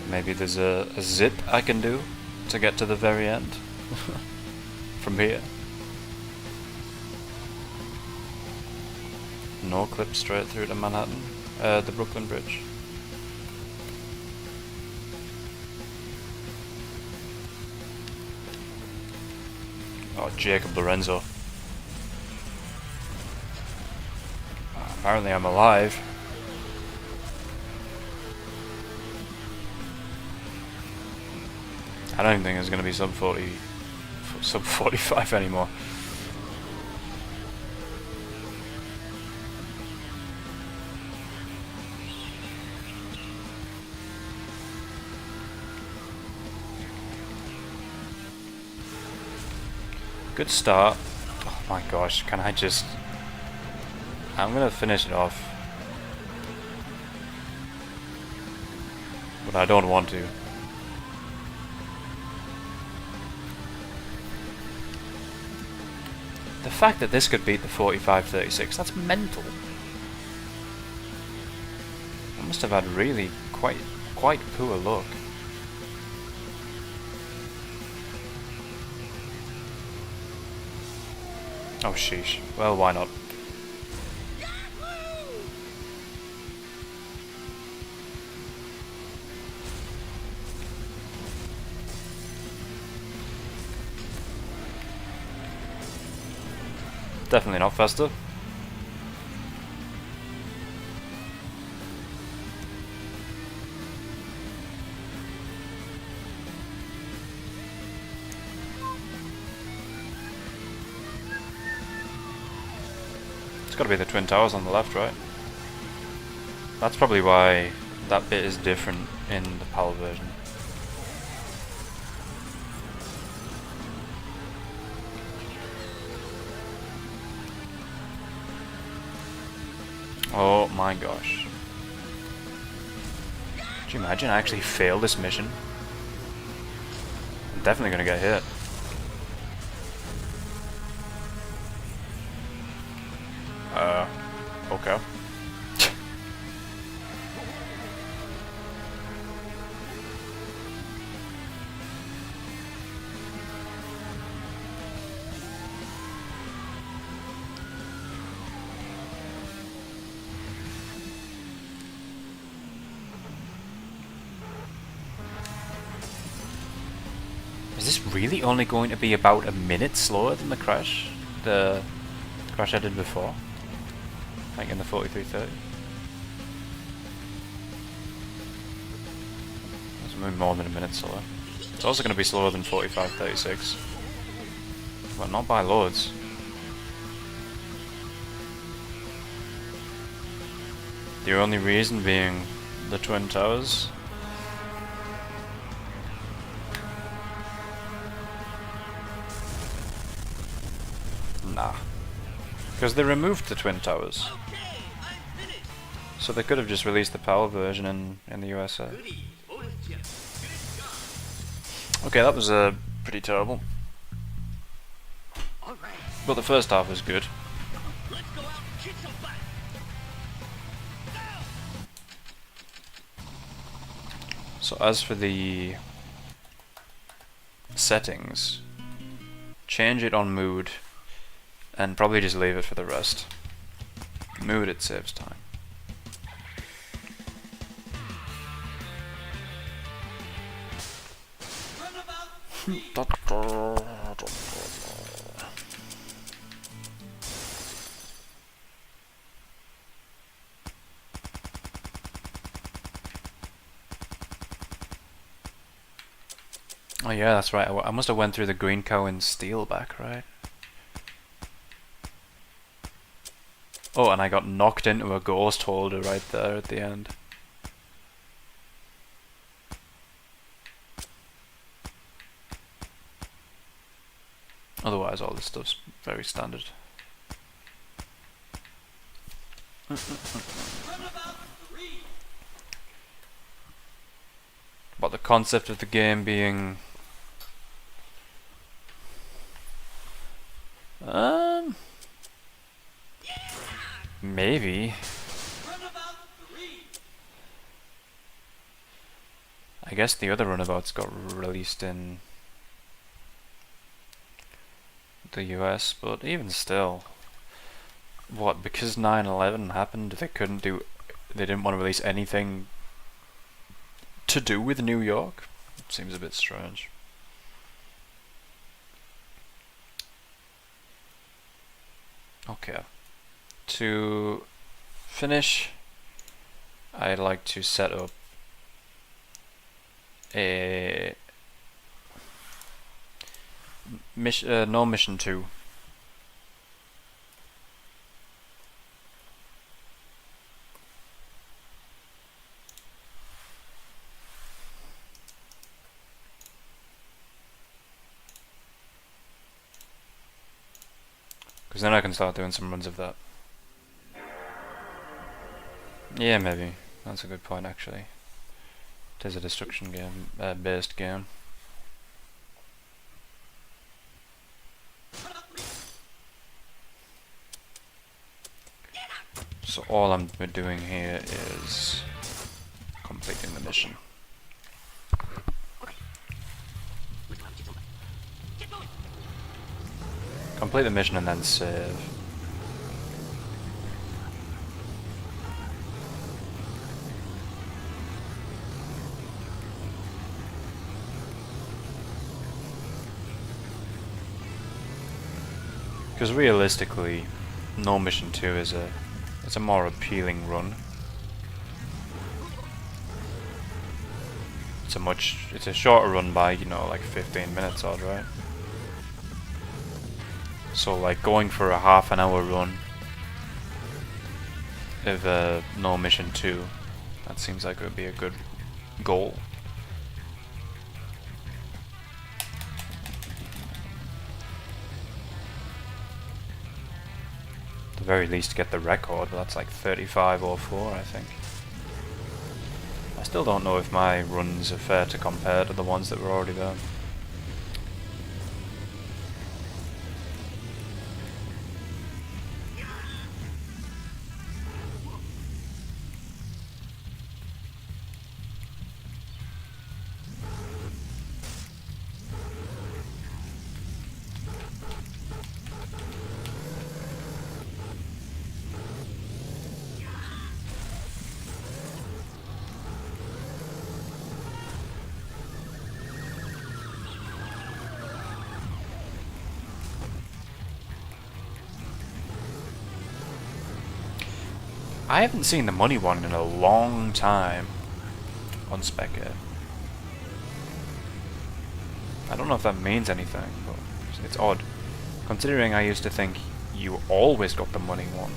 A: Maybe there's a zip I can do to get to the very end from here. no clip straight through to Manhattan, the Brooklyn Bridge. Oh, Jacob Lorenzo. Apparently I'm alive. I don't even think it's going to be sub 45 anymore. Good start. Oh my gosh, can I just... I'm gonna finish it off. But I don't want to. The fact that this could beat the 45-36, that's mental. I must have had really quite poor luck. Oh sheesh. Well, why not? Definitely not faster. It's got to be the Twin Towers on the left, right? That's probably why that bit is different in the PAL version. Oh my gosh. Could you imagine I actually failed this mission? I'm definitely gonna get hit. Okay. Is this really only going to be about a minute slower than the crash I did before? Like in the 4330? It's maybe more than a minute slower. It's also going to be slower than 45-36. But not by loads. The only reason being the Twin Towers. Nah. Because they removed the Twin Towers. So they could have just released the PAL version in the USA. Okay, that was pretty terrible. But the first half was good. So as for the settings, change it on mood and probably just leave it for the rest. Mood, it saves time. Oh yeah, that's right. I must have went through the green cow in steel back, right? Oh, and I got knocked into a ghost holder right there at the end. Otherwise, all this stuff's very standard. About the concept of the game being... maybe. I guess the other Runabouts got released in the US, but even still, What, because 9/11 happened, they couldn't do... They didn't want to release anything to do with New York? Seems a bit strange. Okay. To finish, I'd like to set up a no mission 2. Because then I can start doing some runs of that. Yeah, maybe. That's a good point, actually. It is a destruction game, based game. So all I'm doing here is completing the mission. Complete the mission and then save. Because realistically, No Mission 2 is a more appealing run. It's a shorter run by, you know, like 15 minutes odd, right? So like going for a half an hour run of No Mission 2, that seems like it would be a good goal. At the very least get the record, but that's like 35:04, I think. I still don't know if my runs are fair to compare to the ones that were already there. I haven't seen the money one in a long time on Spec A. I don't know if that means anything, but it's odd. Considering I used to think you always got the money one.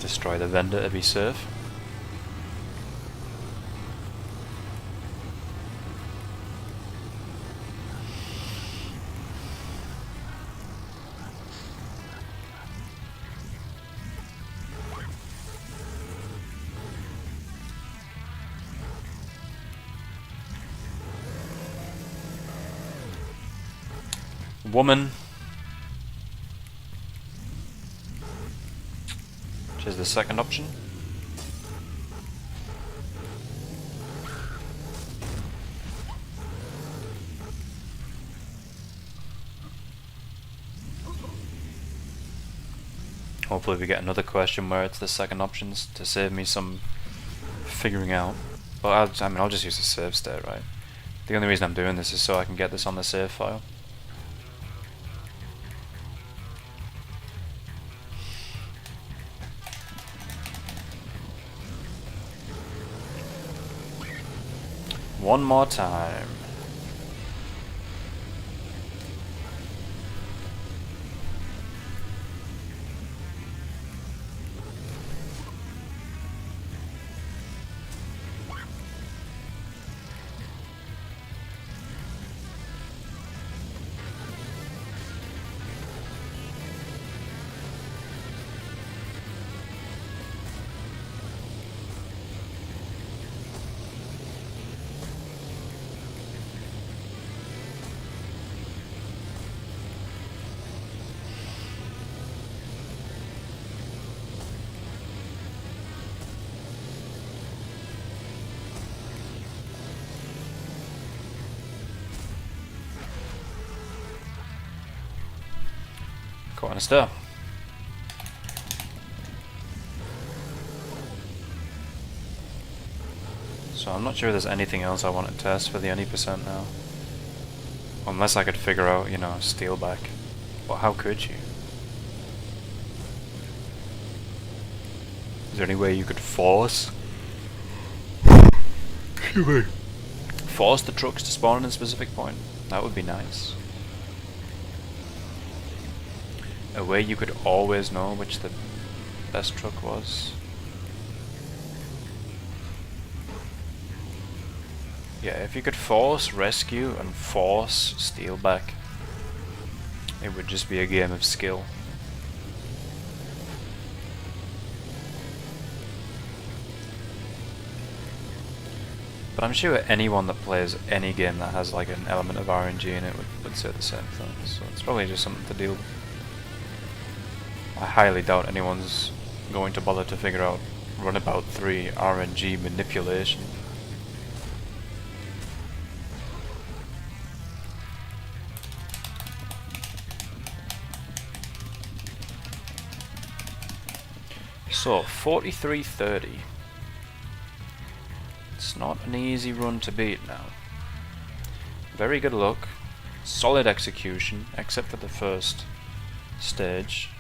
A: Destroy the vendor to be safe. Woman. Which is the second option. Hopefully we get another question where it's the second options to save me some figuring out. But I'll just use the save state, right? The only reason I'm doing this is so I can get this on the save file. One more time. Caught in a stir. So I'm not sure there's anything else I want to test for the any percent now. Unless I could figure out, you know, steal back. But how could you? Is there any way you could force? Force the trucks to spawn in a specific point? That would be nice. A way you could always know which the best truck was. Yeah, if you could force rescue and force steal back, it would just be a game of skill. But I'm sure anyone that plays any game that has like an element of RNG in it would say the same thing, so it's probably just something to deal with. I highly doubt anyone's going to bother to figure out Runabout 3 RNG manipulation. So, 43.30. It's not an easy run to beat now. Very good luck, solid execution, except for the first stage.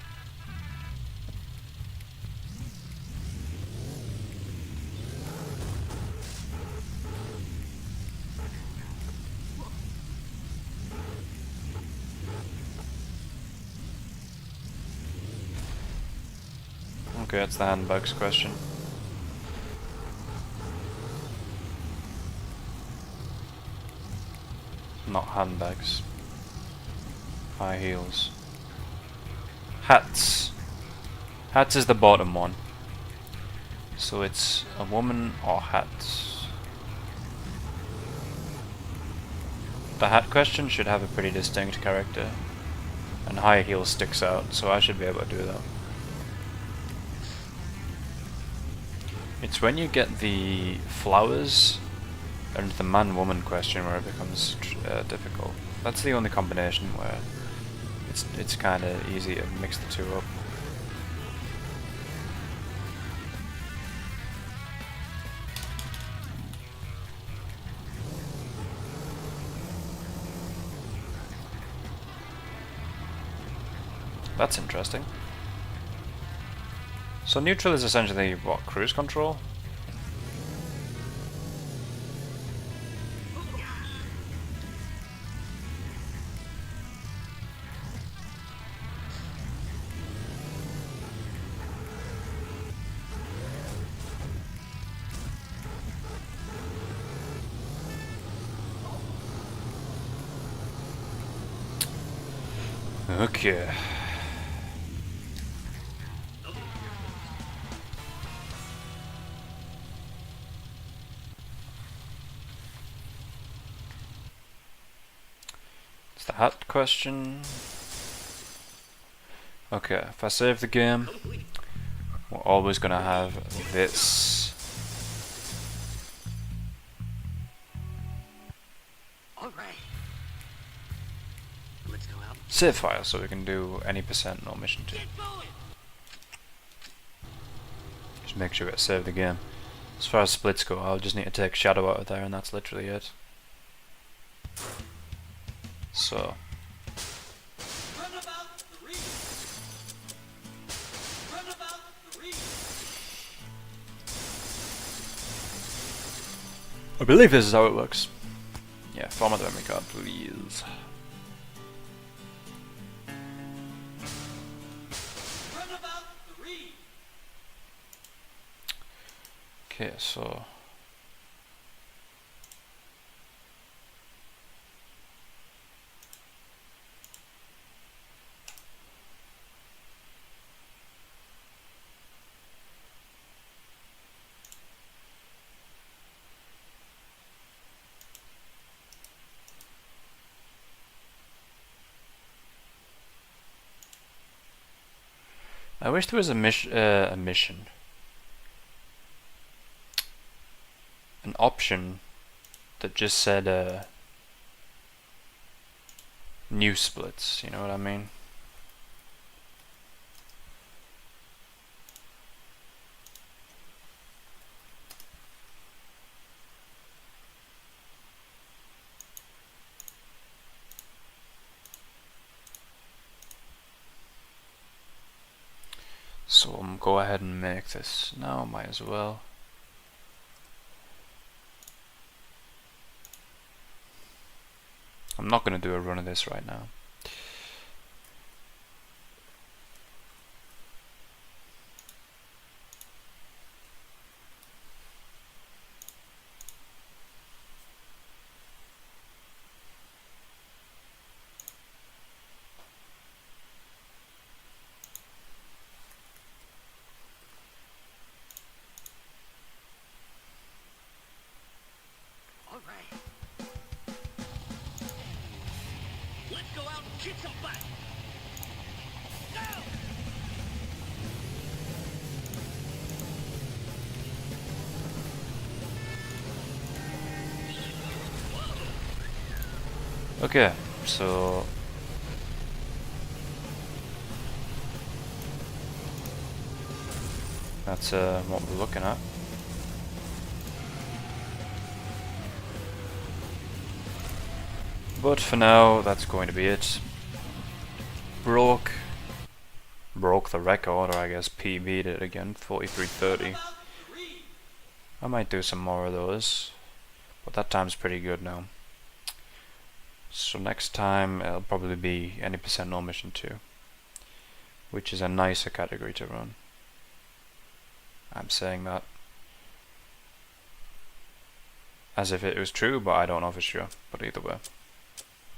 A: Okay, that's the handbags question. Not handbags. High heels. Hats. Hats is the bottom one. So it's a woman or hats. The hat question should have a pretty distinct character. And high heels sticks out, so I should be able to do that. It's when you get the flowers and the man-woman question where it becomes difficult. That's the only combination where it's kind of easy to mix the two up. That's interesting. So neutral is essentially what, cruise control? Okay. It's the hat question. Okay, if I save the game, we're always gonna have this.
B: All right. Let's go out.
A: Save file so we can do any percent no mission 2.
B: Get going.
A: Just make sure we save the game. As far as splits go, I'll just need to take Shadow out of there and that's literally it. So.
B: Runabout 3. Runabout 3.
A: I believe this is how it works. Yeah, format the memory card, please.
B: Runabout 3.
A: Okay, so. I wish there was a mission. An option that just said new splits, you know what I mean? So I'm go ahead and make this now, might as well. I'm not going to do a run of this right now.
B: All right. Let's go out and kick some butt. Go!
A: Okay, so that's what we're looking at. But for now, that's going to be it. Broke the record, or I guess PB'd it again, 43:30. I might do some more of those, but that time's pretty good now. So next time it'll probably be any percent no mission 2, which is a nicer category to run. I'm saying that as if it was true, but I don't know for sure. But either way.